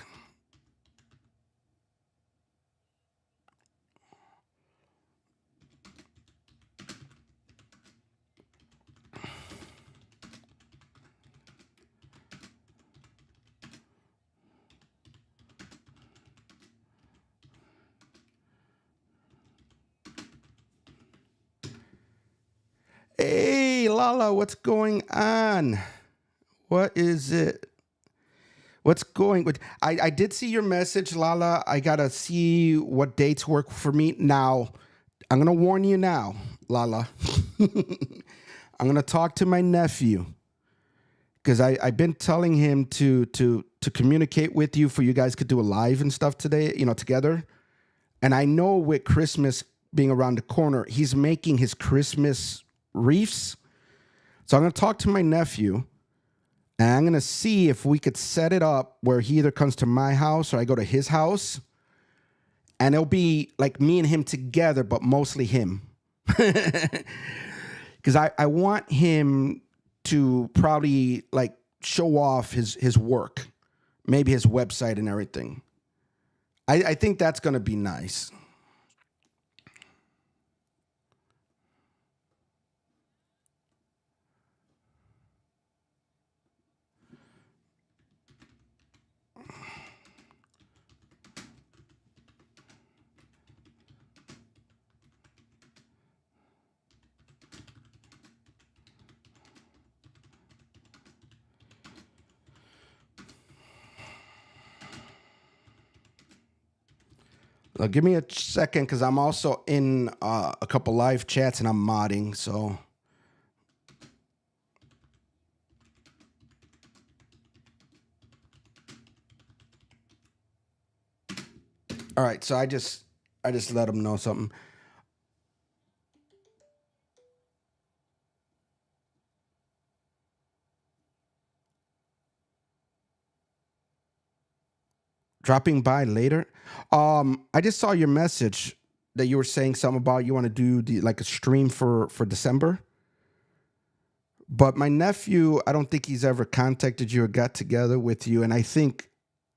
Lala, what's going on? What is it? What's going with? I did see your message, Lala. I gotta see what dates work for me. Now, I'm gonna warn you now, Lala. I'm gonna talk to my nephew because I've been telling him to communicate with you for you guys could do a live and stuff today, together. And I know with Christmas being around the corner, he's making his Christmas wreaths. So I'm gonna talk to my nephew. And I'm going to see if we could set it up where he either comes to my house or I go to his house. And it'll be like me and him together, but mostly him. Because I want him to probably like show off his work, maybe his website and everything. I think that's going to be nice. Give me a second because I'm also in a couple live chats and I'm modding. So, all right. So I just let him know something. Dropping by later. I just saw your message that you were saying something about you want to do like a stream for December. But my nephew, I don't think he's ever contacted you or got together with you, and I think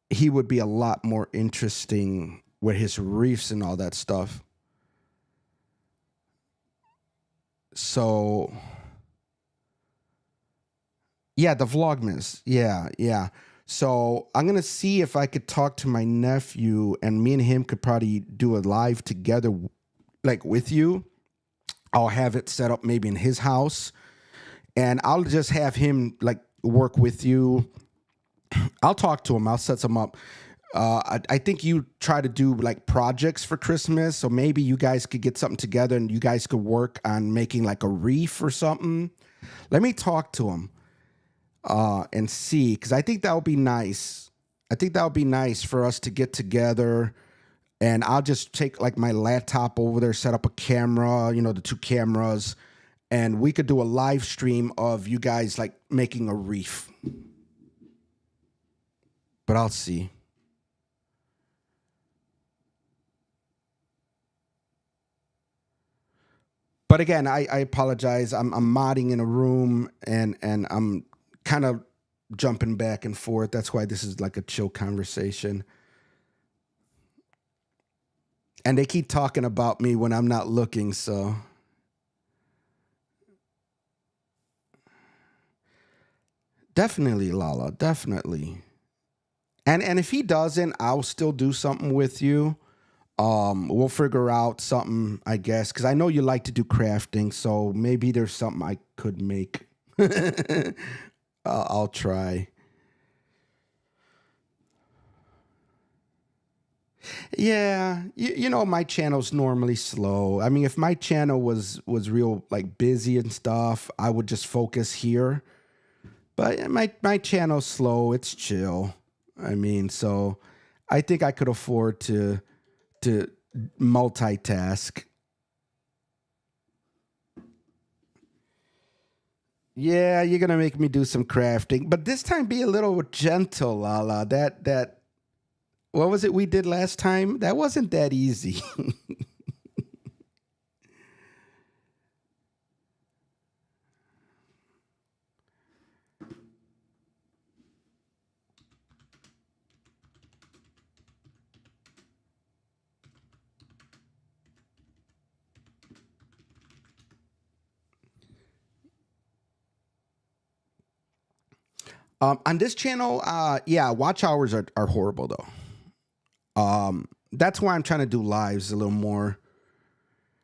he would be a lot more interesting with his reefs and all that stuff. So yeah, the Vlogmas. Yeah, yeah. So I'm gonna see if I could talk to my nephew, and me and him could probably do a live together, like with you. I'll have it set up maybe in his house, and I'll just have him like work with you. I'll talk to him. I'll set some up. I think you try to do like projects for Christmas, so maybe you guys could get something together, and you guys could work on making like a wreath or something. Let me talk to him and see, because I think that would be nice. I think that would be nice for us to get together, and I'll just take like my laptop over there, set up a camera, the two cameras, and we could do a live stream of you guys like making a wreath. But I'll see. But again, I apologize. I'm modding in a room, and I'm kind of jumping back and forth. That's why this is like a chill conversation. And they keep talking about me when I'm not looking, so definitely, Lala, definitely. And if he doesn't, I'll still do something with you. We'll figure out something, I guess, because I know you like to do crafting, so maybe there's something I could make. I'll try. Yeah, my channel's normally slow. I mean, if my channel was real like busy and stuff, I would just focus here. But my channel's slow. It's chill. I mean, so I think I could afford to multitask. Yeah, you're gonna make me do some crafting, but this time be a little gentle, Lala. That what was it we did last time? That wasn't that easy. On this channel, yeah, watch hours are horrible though. That's why I'm trying to do lives a little more.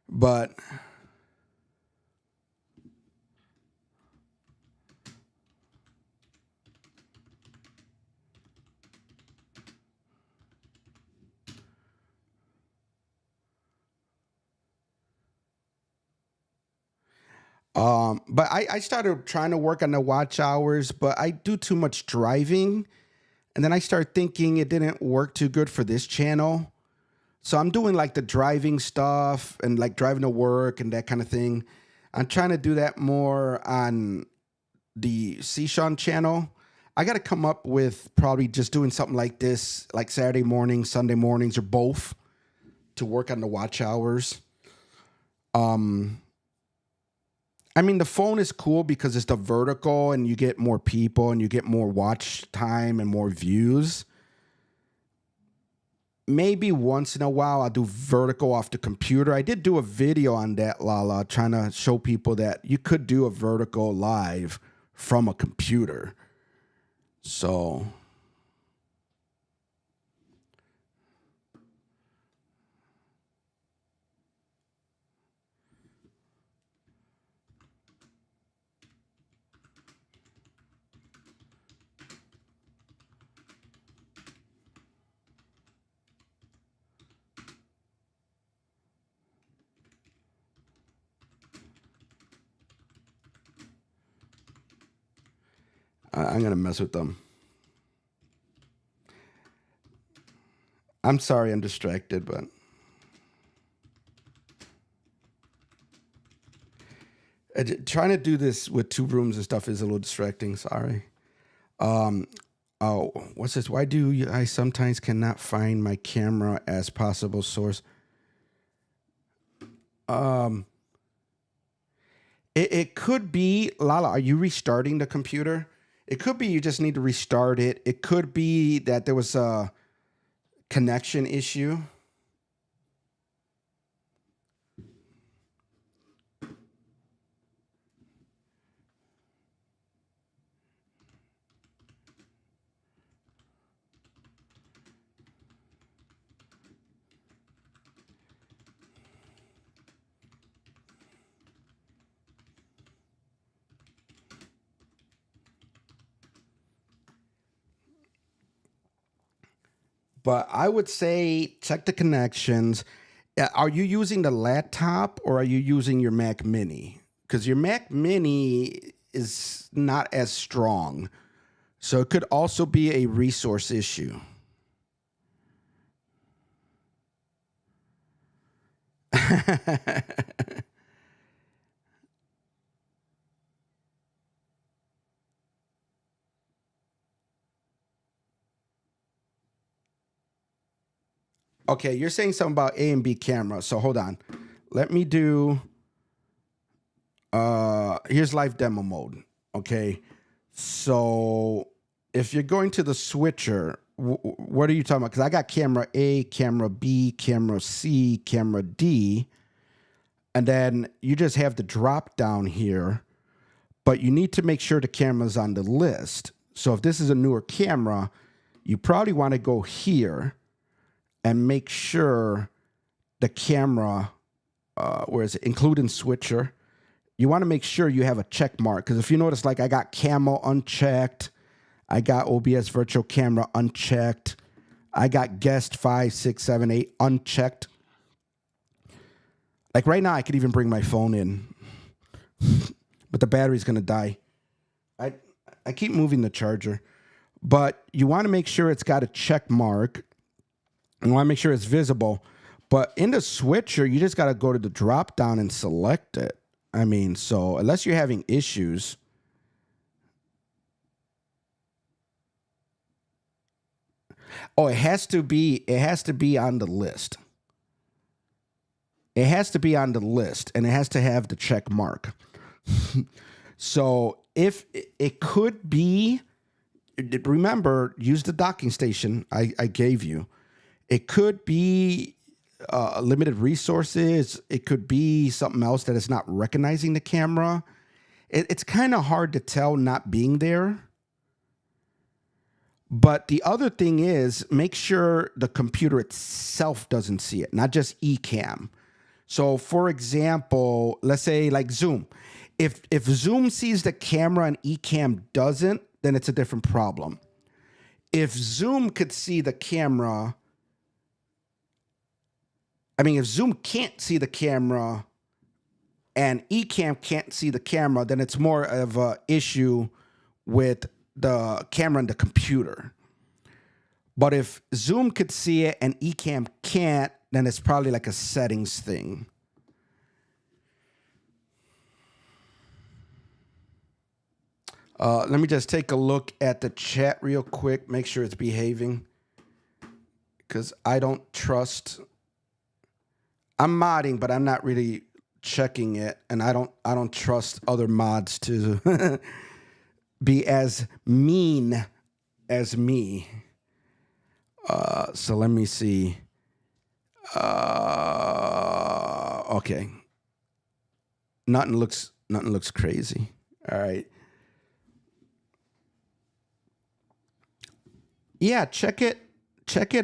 But But I started trying to work on the watch hours, but I do too much driving. And then I started thinking it didn't work too good for this channel. So I'm doing like the driving stuff and like driving to work and that kind of thing. I'm trying to do that more on the Sean channel. I got to come up with probably just doing something like this, like Saturday mornings, Sunday mornings, or both to work on the watch hours. I mean, the phone is cool because it's the vertical and you get more people and you get more watch time and more views. Maybe once in a while I'll do vertical off the computer. I did do a video on that, Lala, trying to show people that you could do a vertical live from a computer. So I'm going to mess with them. I'm sorry I'm distracted, but trying to do this with two rooms and stuff is a little distracting. Sorry. Oh, what's this? Why do I sometimes cannot find my camera as possible source? It could be, Lala, are you restarting the computer? It could be you just need to restart it. It could be that there was a connection issue. But I would say check the connections. Are you using the laptop or are you using your Mac Mini? Because your Mac Mini is not as strong. So it could also be a resource issue. Okay, you're saying something about A and B camera. So hold on. Let me do here's live demo mode. Okay. So if you're going to the switcher, what are you talking about? Because I got camera A, camera B, camera C, camera D, and then you just have the drop down here, but you need to make sure the camera's on the list. So if this is a newer camera, you probably want to go here and make sure the camera, where is it, including switcher, you want to make sure you have a check mark. Because if you notice, like I got camo unchecked, I got OBS virtual camera unchecked, I got guest 5, 6, 7, 8 unchecked. Like right now, I could even bring my phone in, but the battery's gonna die. I keep moving the charger, but you want to make sure it's got a check mark. You want to make sure it's visible. But in the switcher, you just got to go to the drop down and select it. I mean, so unless you're having issues. Oh, it has to be on the list. It has to be on the list and it has to have the check mark. So if it could be, remember, use the docking station I gave you. It could be limited resources. It could be something else that is not recognizing the camera. It's kind of hard to tell not being there. But the other thing is make sure the computer itself doesn't see it, not just Ecamm. So for example, let's say like Zoom. If Zoom sees the camera and Ecamm doesn't, then it's a different problem. If Zoom could see the camera, I mean, if Zoom can't see the camera and Ecamm can't see the camera, then it's more of a issue with the camera and the computer. But if Zoom could see it and Ecamm can't, then it's probably like a settings thing. Let me just take a look at the chat real quick, make sure it's behaving, because I don't trust. I'm modding, but I'm not really checking it, and I don't trust other mods to be as mean as me. So let me see. Okay. Nothing looks crazy. All right. Yeah, check it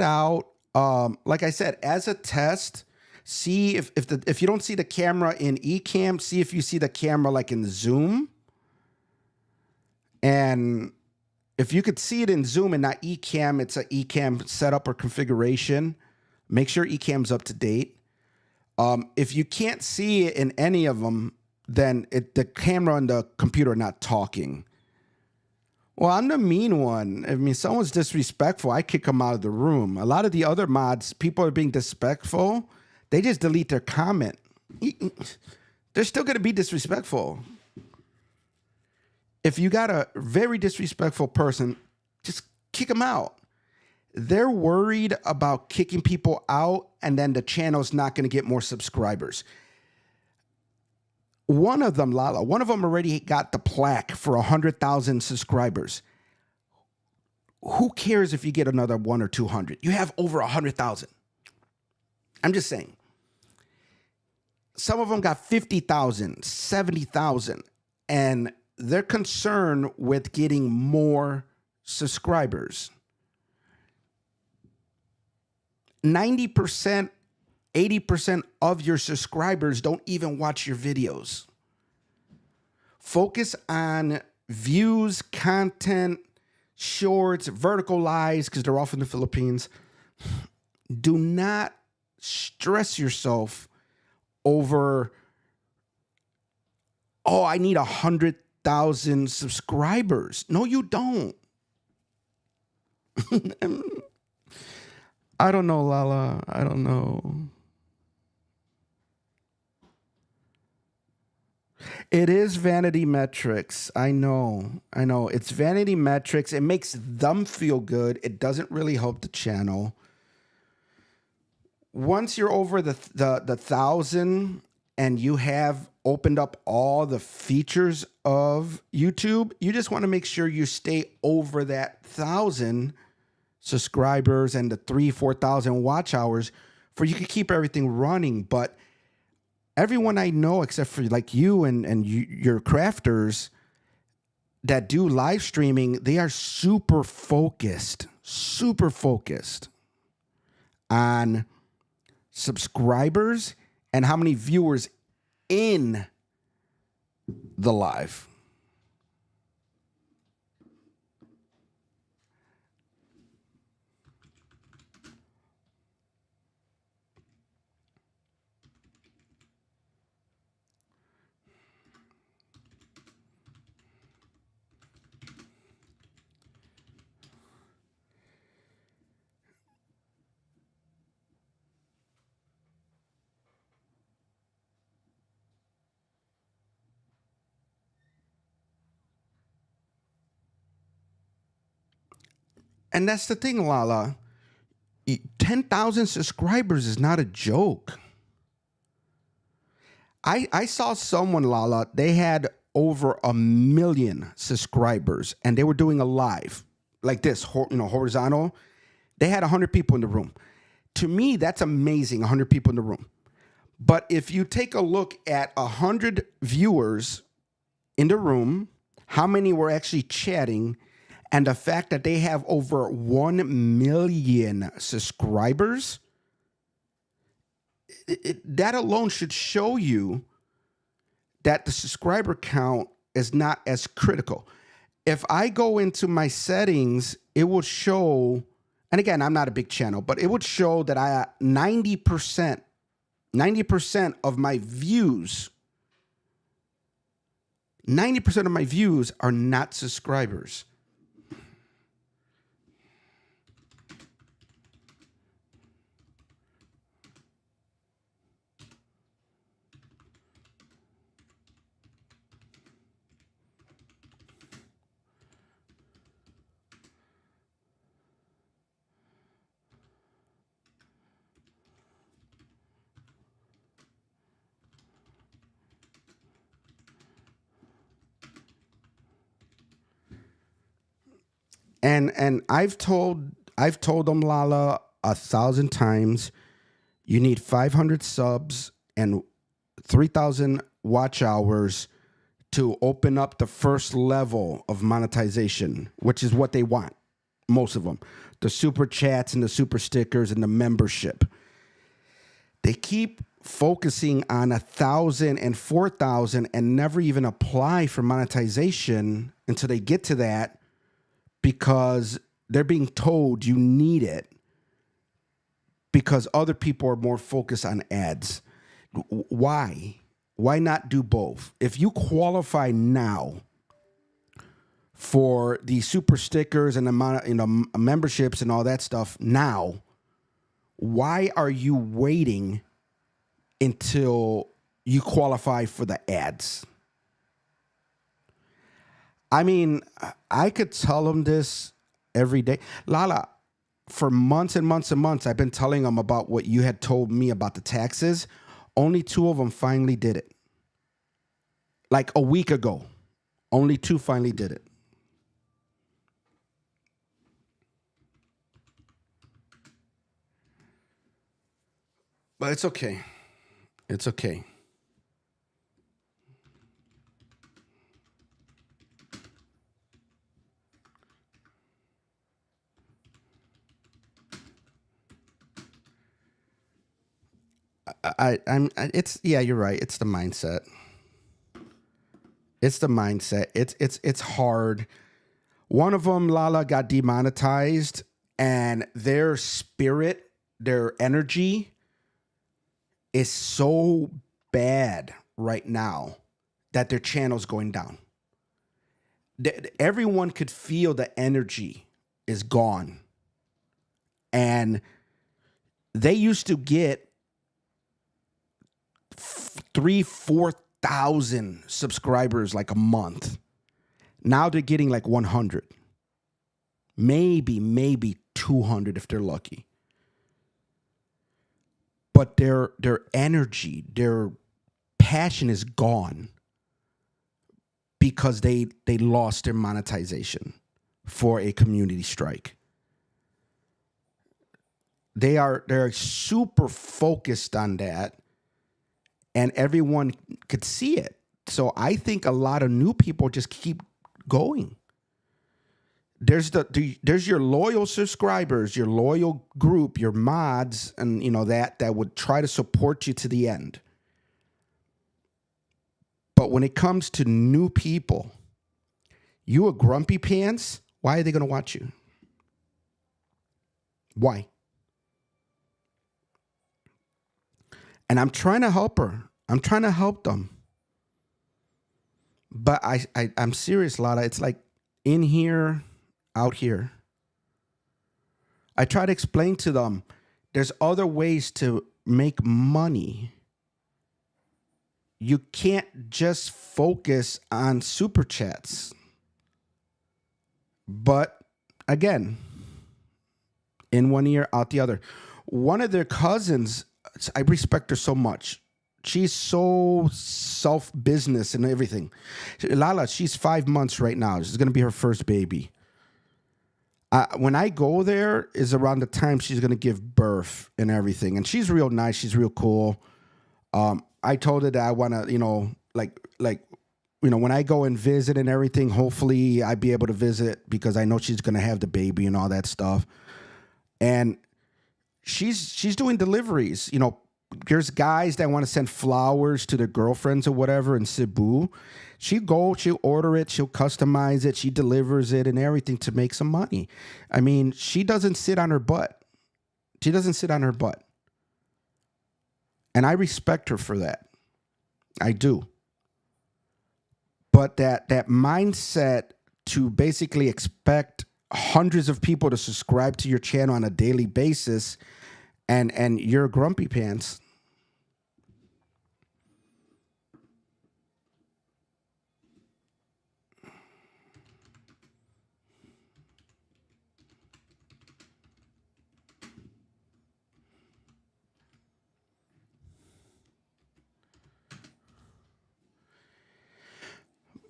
out. Like I said, as a test, see if you don't see the camera in Ecamm, see if you see the camera like in Zoom. And if you could see it in Zoom and not Ecamm, it's an Ecamm setup or configuration. Make sure Ecamm's up to date. If you can't see it in any of them, then the camera and the computer are not talking. Well, I'm the mean one. I mean, someone's disrespectful, I kick them out of the room. A lot of the other mods, people are being disrespectful, they just delete their comment. They're still going to be disrespectful. If you got a very disrespectful person, just kick them out. They're worried about kicking people out, and then the channel's not going to get more subscribers. One of them, Lala, one of them already got the plaque for 100,000 subscribers. Who cares if you get another 100 or 200? You have over 100,000. I'm just saying. Some of them got 50,000, 70,000, and they're concerned with getting more subscribers. 90%, 80% of your subscribers don't even watch your videos. Focus on views, content, shorts, vertical lives, because they're all from the Philippines. Do not stress yourself over, oh, I need 100,000 subscribers. No, you don't. I don't know, Lala. I don't know. It is vanity metrics. I know. It's vanity metrics. It makes them feel good. It doesn't really help the channel. Once you're over the 1,000 and you have opened up all the features of YouTube, you just want to make sure you stay over that 1,000 subscribers and the 3,000-4,000 watch hours for you can keep everything running. But everyone I know, except for like you and your crafters that do live streaming, they are super focused on subscribers and how many viewers in the live. And that's the thing, Lala. 10,000 subscribers is not a joke. I saw someone, Lala, they had over 1 million subscribers and they were doing a live like this, horizontal. They had 100 people in the room. To me, that's amazing, 100 people in the room. But if you take a look at 100 viewers in the room, how many were actually chatting, and the fact that they have over 1 million subscribers, that alone should show you that the subscriber count is not as critical. If I go into my settings, it will show, and again, I'm not a big channel, but it would show that 90% of my views 90% of my views are not subscribers. And I've told them, Lala, 1,000 times, you need 500 subs and 3,000 watch hours to open up the first level of monetization, which is what they want, most of them. The super chats and the super stickers and the membership. They keep focusing on 1,000 and 4,000 and never even apply for monetization until they get to that, because they're being told you need it because other people are more focused on ads. Why? Why not do both? If you qualify now for the super stickers and the memberships and all that stuff now, why are you waiting until you qualify for the ads? I mean, I could tell them this every day. Lala, for months and months and months, I've been telling them about what you had told me about the taxes. Only 2 of them finally did it. Like a week ago, only 2 finally did it. But it's okay. It's okay. It's, yeah, you're right. It's the mindset. It's the mindset. It's hard. One of them, Lala, got demonetized, and their spirit, their energy is so bad right now that their channel's going down. Everyone could feel the energy is gone. And they used to get 3,000-4,000 subscribers like a month. Now they're getting like 100, maybe 200 if they're lucky. But their energy, their passion is gone because they lost their monetization for a community strike. They're super focused on that, and everyone could see it. So I think a lot of new people just keep going. There's your loyal subscribers, your loyal group, your mods, and that would try to support you to the end. But when it comes to new people, you a grumpy pants, why are they going to watch you? Why? And I'm trying to help her. I'm trying to help them. But I'm serious, Lala. It's like in here, out here. I try to explain to them there's other ways to make money. You can't just focus on super chats. But again, in one ear, out the other. One of their cousins, I respect her so much. She's so self-business and everything. Lala, she's 5 months right now. This is going to be her first baby. When I go there is around the time she's going to give birth and everything. And she's real nice. She's real cool. I told her that I want to, when I go and visit and everything, hopefully I'd be able to visit because I know she's going to have the baby and all that stuff. And she's doing deliveries. There's guys that want to send flowers to their girlfriends or whatever in Cebu. She'll order it, she'll customize it, she delivers it and everything to make some money. I mean, she doesn't sit on her butt. She doesn't sit on her butt. And I respect her for that. I do. but that mindset to basically expect hundreds of people to subscribe to your channel on a daily basis, and you're grumpy pants.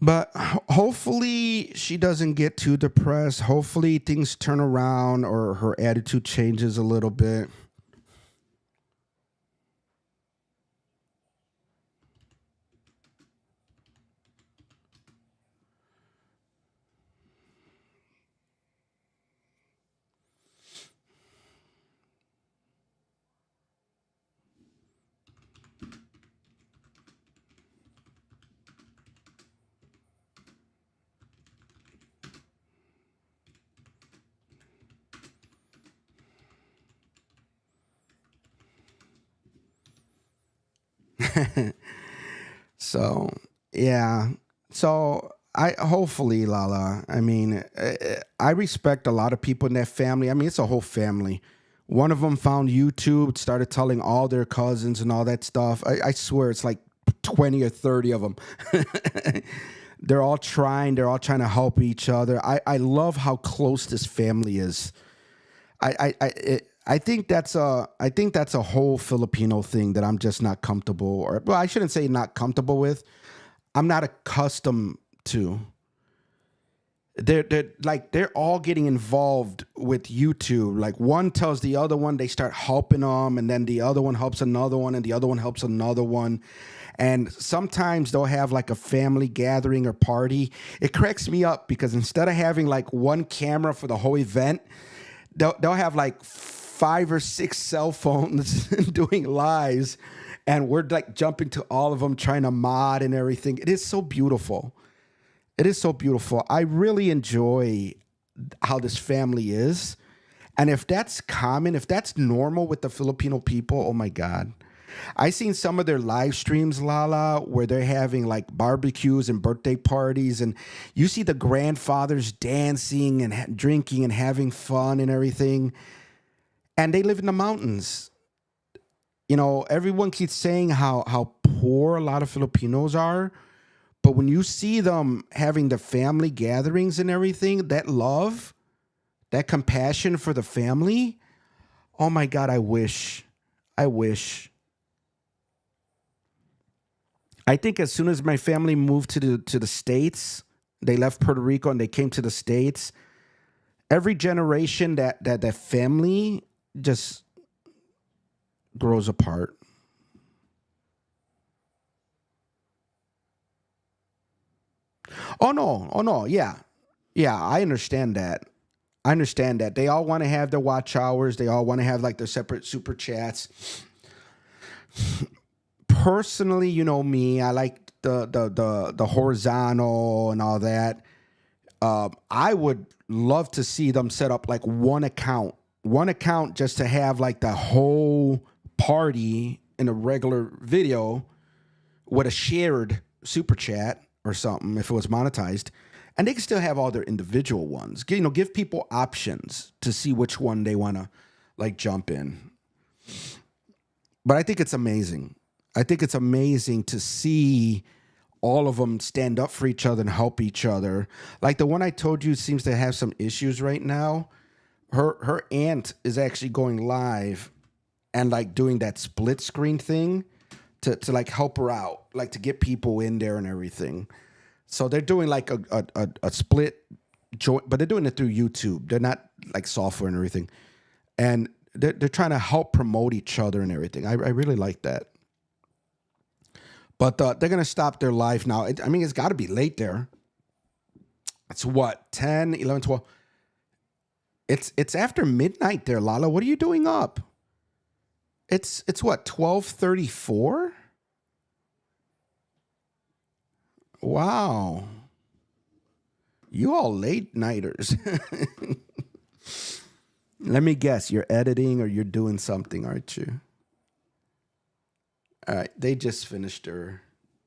But hopefully she doesn't get too depressed. Hopefully things turn around or her attitude changes a little bit. So, yeah. So, I hopefully, Lala. I mean, I respect a lot of people in that family. I mean, it's a whole family. One of them found YouTube, started telling all their cousins and all that stuff. I swear it's like 20 or 30 of them. They're all trying to help each other. I love how close this family is. I think that's a whole Filipino thing that I'm just not comfortable, or well, I shouldn't say not comfortable with. I'm not accustomed to. They're all getting involved with YouTube. Like one tells the other one, they start helping them, and then the other one helps another one, and the other one helps another one. And sometimes they'll have like a family gathering or party. It cracks me up because instead of having like one camera for the whole event, they'll have like five or six cell phones doing lives, and we're like jumping to all of them trying to mod and everything. It is so beautiful. It is so beautiful. I really enjoy how this family is. And if that's common, if that's normal with the Filipino people, oh my God. I seen some of their live streams, Lala, where they're having like barbecues and birthday parties, and you see the grandfathers dancing and drinking and having fun and everything. And they live in the mountains. You know, everyone keeps saying how poor a lot of Filipinos are, but when you see them having the family gatherings and everything, that love, that compassion for the family, oh my God, I wish. I wish. I think as soon as my family moved to the States, they left Puerto Rico and they came to the States. Every generation that family just grows apart. Oh no, yeah, yeah. I understand that. I understand that they all want to have their watch hours. They all want to have like their separate super chats. Personally, you know me, I like the horizontal and all that. I would love to see them set up like one account just to have like the whole party in a regular video with a shared super chat or something if it was monetized, and they can still have all their individual ones. You know, give people options to see which one they want to like jump in. But I think it's amazing. I think it's amazing to see all of them stand up for each other and help each other. Like the one I told you seems to have some issues right now. Her aunt is actually going live and like doing that split screen thing to like help her out, like to get people in there and everything. So they're doing like a split joint, but they're doing it through YouTube. They're not like software and everything. And they're trying to help promote each other and everything. I really like that. But they're going to stop their live now. I mean, it's got to be late there. It's what, 10, 11, 12. It's after midnight there, Lala. What are you doing up? It's what, 12:34? Wow. You all late nighters. Let me guess, you're editing or you're doing something, aren't you? All right, they just finished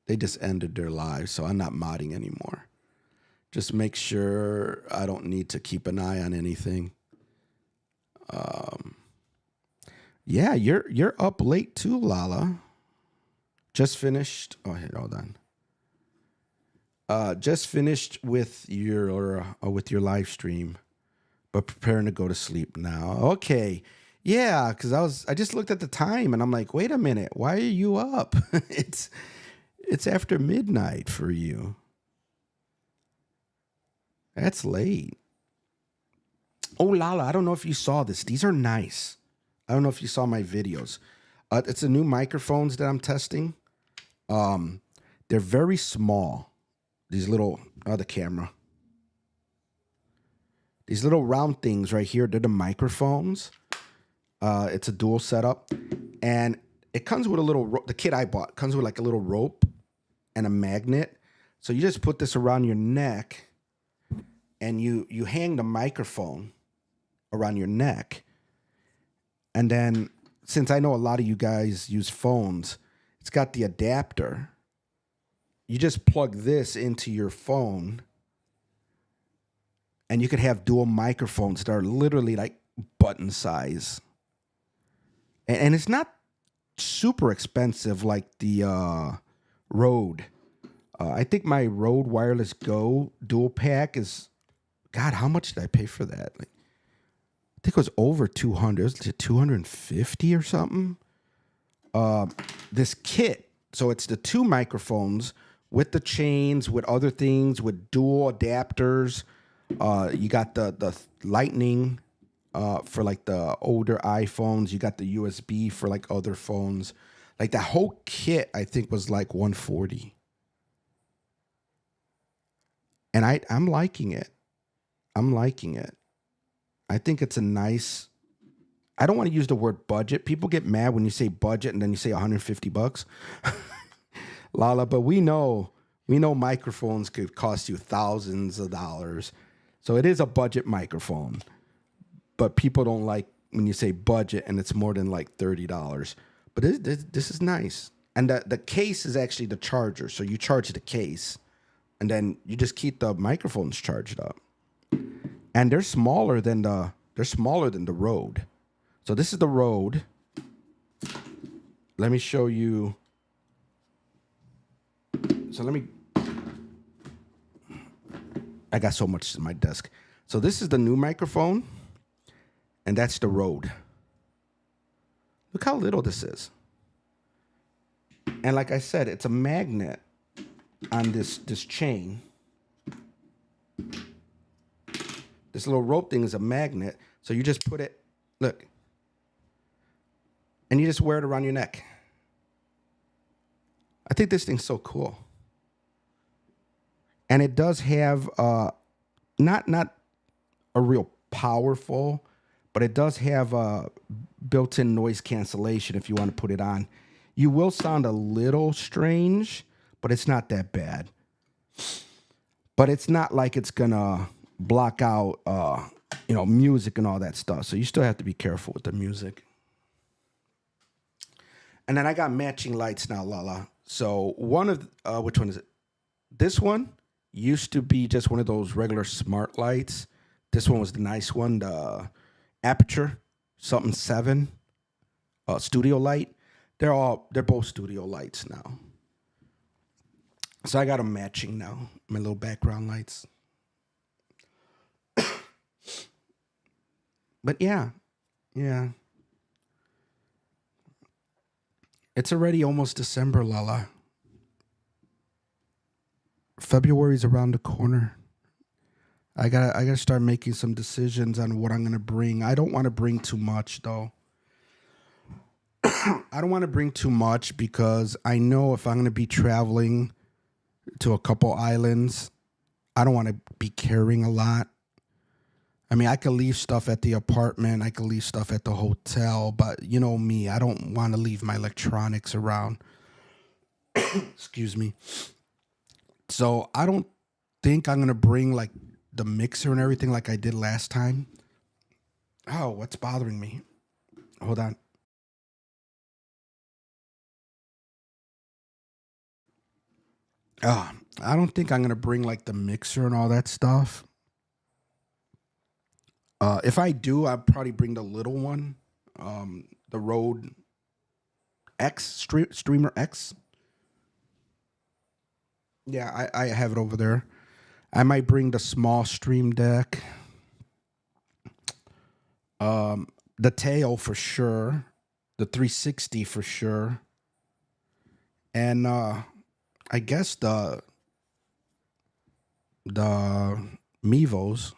They just ended their lives, so I'm not modding anymore. Just make sure I don't need to keep an eye on anything. Yeah, you're up late too, Lala. Just finished. Oh, hold on. Just finished with your live stream, but preparing to go to sleep now. Okay. Yeah, because I just looked at the time and I'm like, wait a minute, why are you up? It's after midnight for you. That's late. Oh, Lala, I don't know if you saw this. These are nice. I don't know if you saw my videos. It's the new microphones that I'm testing. They're very small. These little, the camera. These little round things right here, they're the microphones. It's a dual setup. And it comes with a little, the kit I bought comes with like a little rope and a magnet. So you just put this around your neck and you hang the microphone around your neck. And then, since I know a lot of you guys use phones, it's got the adapter. You just plug this into your phone, and you could have dual microphones that are literally like button size. And it's not super expensive like the Rode. I think my Rode Wireless Go dual pack is, God, how much did I pay for that? Like, I think it was over 200. Was it 250 or something? This kit, so it's the two microphones with the chains, with other things, with dual adapters. You got the Lightning for like the older iPhones. You got the USB for like other phones. Like that whole kit, I think was like 140. And I'm liking it. I'm liking it. I think it's a nice. I don't want to use the word budget. People get mad when you say budget and then you say $150. Lala, but we know microphones could cost you thousands of dollars. So it is a budget microphone. But people don't like when you say budget and it's more than like $30. But this is nice. And the case is actually the charger. So you charge the case and then you just keep the microphones charged up. And they're smaller than the Rode. So this is the Rode. Let me show you. So I got so much in my desk. So this is the new microphone, and that's the Rode. Look how little this is. And like I said, it's a magnet on this chain. This little rope thing is a magnet. So you just put it, look, and you just wear it around your neck. I think this thing's so cool. And it does have not a real powerful, but it does have a built-in noise cancellation if you want to put it on. You will sound a little strange, but it's not that bad. But it's not like it's gonna block out music and all that stuff. So you still have to be careful with the music. And then I got matching lights now, Lala. So one of which one is it? This one used to be just one of those regular smart lights. This one was the nice one, the Aperture something 7 studio light. They're both studio lights now. So I got them matching now, my little background lights. But yeah. It's already almost December, Lala. February's around the corner. I gotta start making some decisions on what I'm gonna bring. I don't want to bring too much though. I don't want to bring too much because I know if I'm gonna be traveling to a couple islands, I don't want to be carrying a lot. I mean, I could leave stuff at the apartment, I could leave stuff at the hotel, but you know me, I don't want to leave my electronics around. Excuse me. So I don't think I'm gonna bring like the mixer and everything like I did last time. Oh, what's bothering me? Hold on. Uh, I don't think I'm gonna bring like the mixer and all that stuff. If I do, I'd probably bring the little one, the Rode Streamer X. Yeah, I have it over there. I might bring the small Stream Deck, the tail for sure, the 360 for sure, and I guess the Mevos.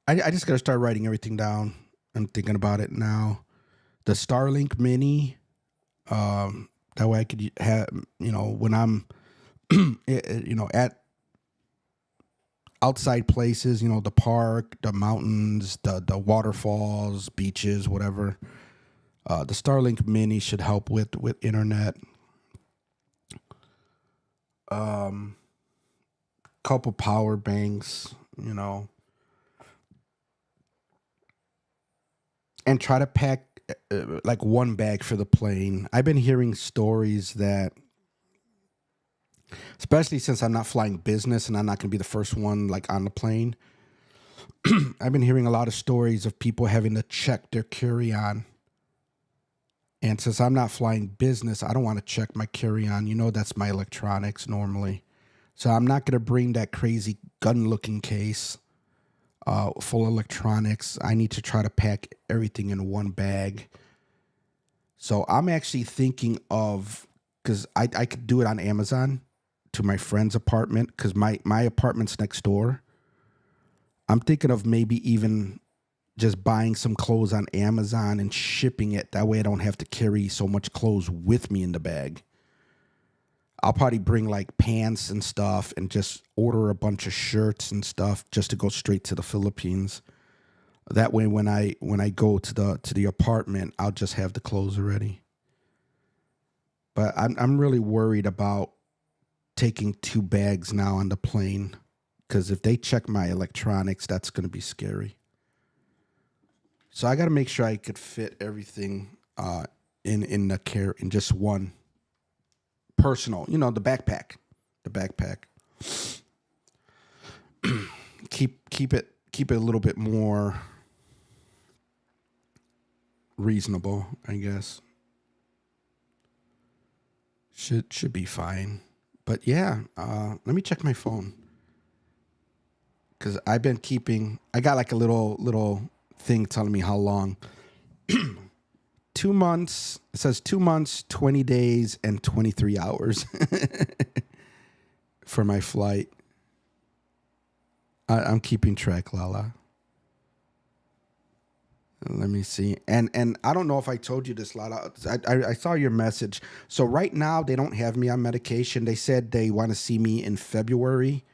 I just gotta start writing everything down. I'm thinking about it now. The Starlink Mini. That way I could have, when I'm, at outside places, the park, the mountains, the waterfalls, beaches, whatever. The Starlink Mini should help with internet. Couple power banks, and try to pack like one bag for the plane. I've been hearing stories that, especially since I'm not flying business and I'm not going to be the first one like on the plane. I've been hearing a lot of stories of people having to check their carry-on. And since I'm not flying business, I don't want to check my carry-on. That's my electronics normally. So I'm not going to bring that crazy gun-looking case full of electronics. I need to try to pack everything in one bag. So I'm actually thinking of, because I could do it on Amazon to my friend's apartment, because my apartment's next door. I'm thinking of maybe even just buying some clothes on Amazon and shipping it. That way I don't have to carry so much clothes with me in the bag. I'll probably bring like pants and stuff and just order a bunch of shirts and stuff just to go straight to the Philippines. That way when I go to the apartment, I'll just have the clothes already. But I'm really worried about taking two bags now on the plane, because if they check my electronics, that's going to be scary. So I got to make sure I could fit everything in in just one personal, the backpack. Keep it a little bit more reasonable, I guess. Should be fine. But yeah, let me check my phone, because I've been keeping. I got like a little thing telling me how long. 2 months. It says 2 months, 20 days, and 23 hours for my flight. I'm keeping track, Lala. Let me see. And I don't know if I told you this, Lala. I saw your message. So right now they don't have me on medication. They said they want to see me in February,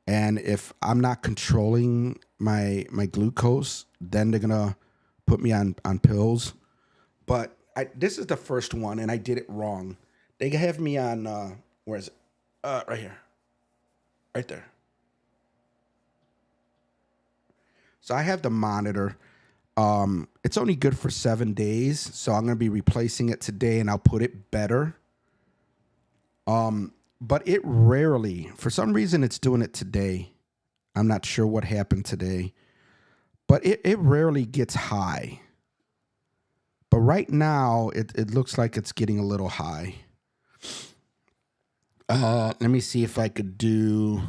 and if I'm not controlling my glucose, then they're gonna put me on pills. But this is the first one, and I did it wrong. They have me on where is it? Right here, right there. So I have the monitor. It's only good for 7 days, so I'm gonna be replacing it today, and I'll put it better. But it rarely, for some reason, it's doing it today. I'm not sure what happened today, but it rarely gets high. But right now, it looks like it's getting a little high. Let me see if I could do.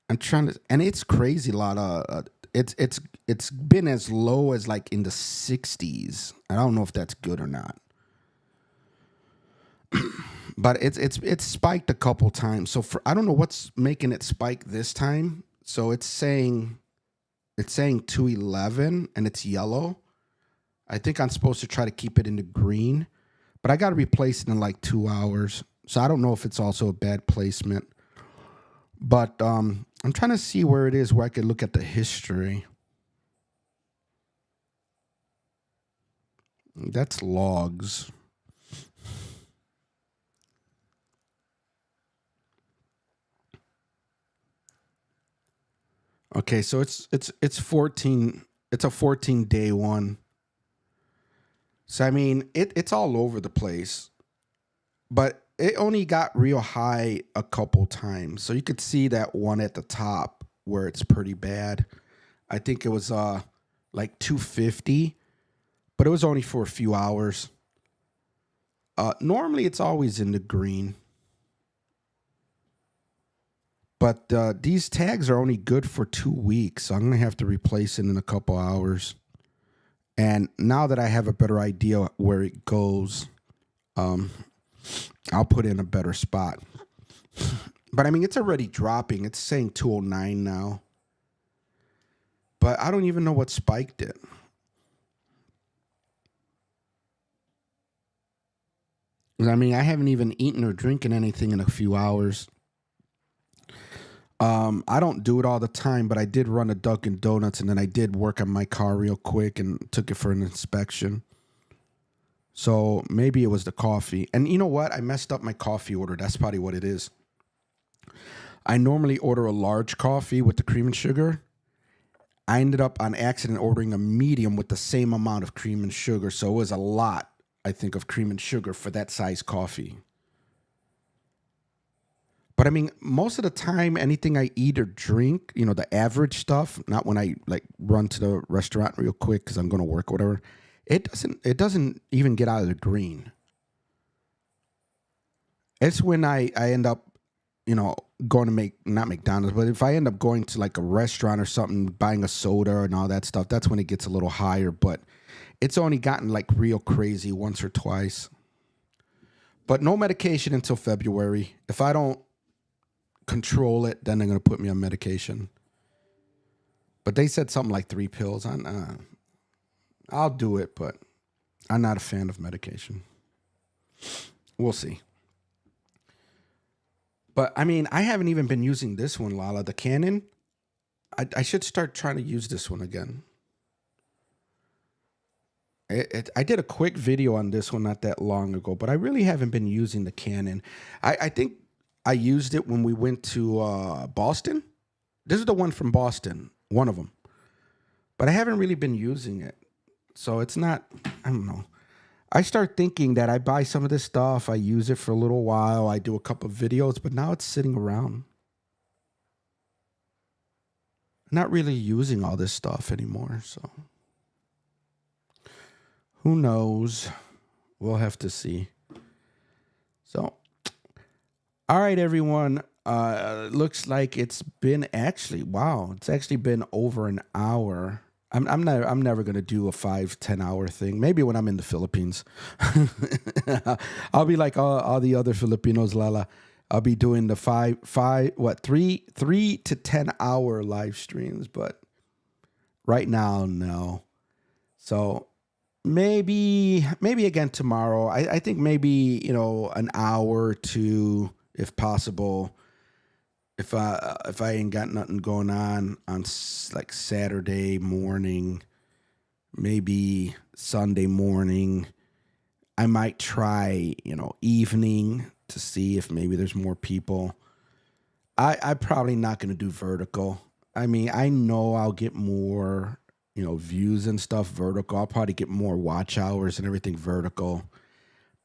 I'm trying to, and it's crazy. A lot of it's been as low as like in the 60s. I don't know if that's good or not, but it's spiked a couple times. So I don't know what's making it spike this time. So it's saying 211 and it's yellow. I think I'm supposed to try to keep it in the green, but I got to replace it in like 2 hours. So I don't know if it's also a bad placement. But I'm trying to see where it is where I could look at the history. That's logs. Okay, so it's 14. It's a 14-day one. So I mean, it's all over the place, but it only got real high a couple times. So you could see that one at the top where it's pretty bad. I think it was like 250, but it was only for a few hours. Normally it's always in the green, but these tags are only good for 2 weeks. So I'm gonna have to replace it in a couple hours. And now that I have a better idea where it goes, um, I'll put it in a better spot. But I mean, it's already dropping. It's saying 209 now. But I don't even know what spiked it. I mean, I haven't even eaten or drinking anything in a few hours. I don't do it all the time, but I did run a Dunkin' Donuts, and then I did work on my car real quick and took it for an inspection. So maybe it was the coffee. And you know what? I messed up my coffee order. That's probably what it is. I normally order a large coffee with the cream and sugar. I ended up on accident ordering a medium with the same amount of cream and sugar. So it was a lot, I think, of cream and sugar for that size coffee. But I mean, most of the time, anything I eat or drink, the average stuff, not when I like run to the restaurant real quick because I'm going to work or whatever, it doesn't even get out of the green. It's when I end up, going to make not McDonald's, but if I end up going to like a restaurant or something, buying a soda and all that stuff, that's when it gets a little higher. But it's only gotten like real crazy once or twice. But no medication until February. If I don't control it, then they're going to put me on medication. But they said something like 3 pills. I'll do it, but I'm not a fan of medication. We'll see. But I mean, I haven't even been using this one, Lala, the Canon. I should start trying to use this one again. I did a quick video on this one not that long ago, but I really haven't been using the Canon. I think I used it when we went to Boston. This is the one from Boston, one of them. But I haven't really been using it. So it's not, I don't know. I start thinking that I buy some of this stuff, I use it for a little while, I do a couple of videos, but now it's sitting around. Not really using all this stuff anymore, so who knows? We'll have to see. So, all right, everyone. Looks like it's been it's actually been over an hour. I'm never gonna do a 5-10 hour thing. Maybe when I'm in the Philippines, I'll be like all the other Filipinos, Lala. I'll be doing the 3 to 10 hour live streams, but right now, no. So maybe again tomorrow. I think maybe an hour or two, if possible. If I ain't got nothing going on like Saturday morning, maybe Sunday morning, I might try evening to see if maybe there's more people. I'm probably not going to do vertical. I mean, I know I'll get more views and stuff vertical. I'll probably get more watch hours and everything vertical,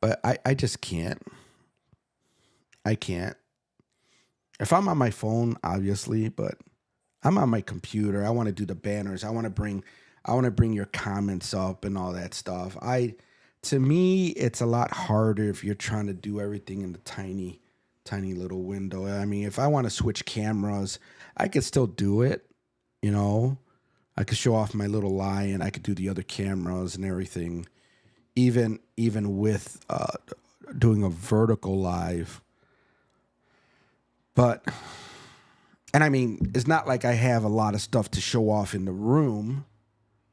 but I just can't. I can't. If I'm on my phone, obviously, but I'm on my computer. I want to do the banners. I want to bring your comments up and all that stuff. To me, it's a lot harder if you're trying to do everything in the tiny little window. I mean, if I want to switch cameras, I could still do it, I could show off my little lion. I could do the other cameras and everything, even with doing a vertical live. But, and I mean, it's not like I have a lot of stuff to show off in the room.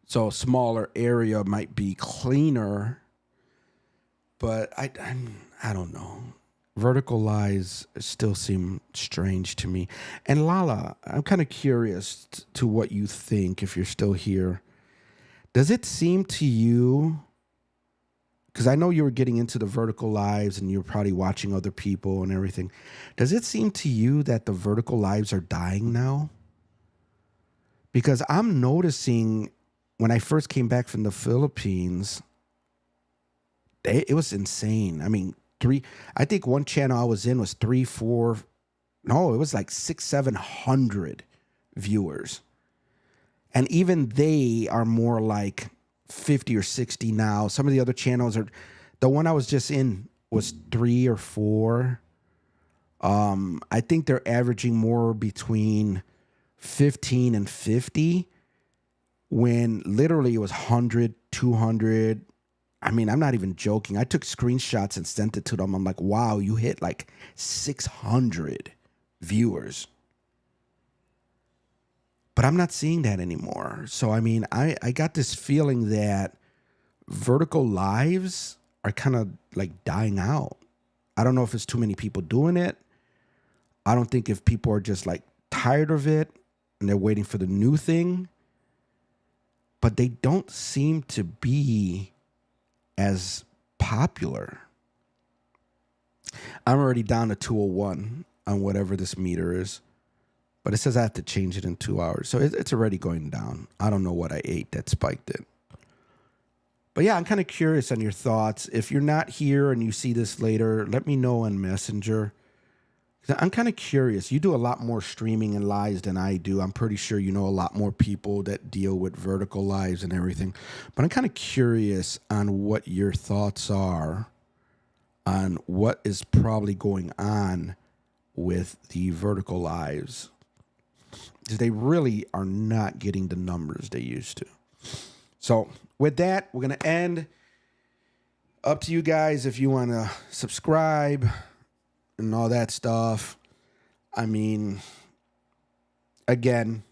So a smaller area might be cleaner. But I don't know. Vertical lives still seem strange to me. And Lala, I'm kind of curious to what you think if you're still here. Does it seem to you, because I know you were getting into the vertical lives and you're probably watching other people and everything. Does it seem to you that the vertical lives are dying now? because I'm noticing when I first came back from the Philippines, it was insane. I mean, I think one channel I was in was three, four, no, it was like 700 viewers. And even they are more like 50 or 60 now. Some of the other channels are, the one I was just in was 3 or 4. I think they're averaging more between 15 and 50 when literally it was 100, 200. I mean, I'm not even joking. I took screenshots and sent it to them. I'm like, wow, you hit like 600 viewers. But I'm not seeing that anymore. So, I mean, I got this feeling that vertical lives are kind of like dying out. I don't know if it's too many people doing it. I don't think if people are just like tired of it and they're waiting for the new thing. But they don't seem to be as popular. I'm already down to 201 on whatever this meter is. But it says I have to change it in 2 hours. So it's already going down. I don't know what I ate that spiked it. But yeah, I'm kind of curious on your thoughts. If you're not here and you see this later, let me know on Messenger. I'm kind of curious. You do a lot more streaming and lives than I do. I'm pretty sure you know a lot more people that deal with vertical lives and everything. But I'm kind of curious on what your thoughts are on what is probably going on with the vertical lives. They really are not getting the numbers they used to. So with that, we're going to end. Up to you guys if you want to subscribe and all that stuff. I mean, again,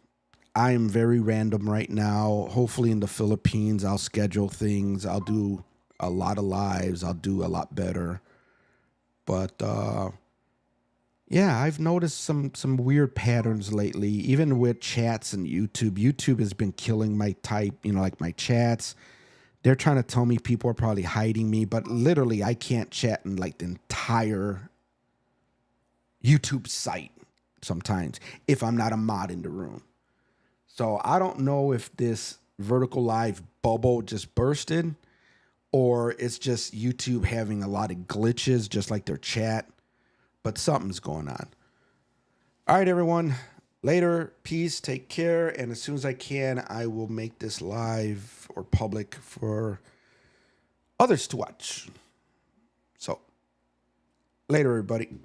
I am very random right now. Hopefully in the Philippines, I'll schedule things. I'll do a lot of lives. I'll do a lot better. But yeah, I've noticed some weird patterns lately, even with chats and YouTube. YouTube has been killing my type, like my chats. They're trying to tell me people are probably hiding me, but literally I can't chat in like the entire YouTube site sometimes if I'm not a mod in the room. So I don't know if this vertical live bubble just bursted or it's just YouTube having a lot of glitches, just like their chat. But something's going on. All right, everyone. Later. Peace. Take care. And as soon as I can, I will make this live or public for others to watch. So, later, everybody.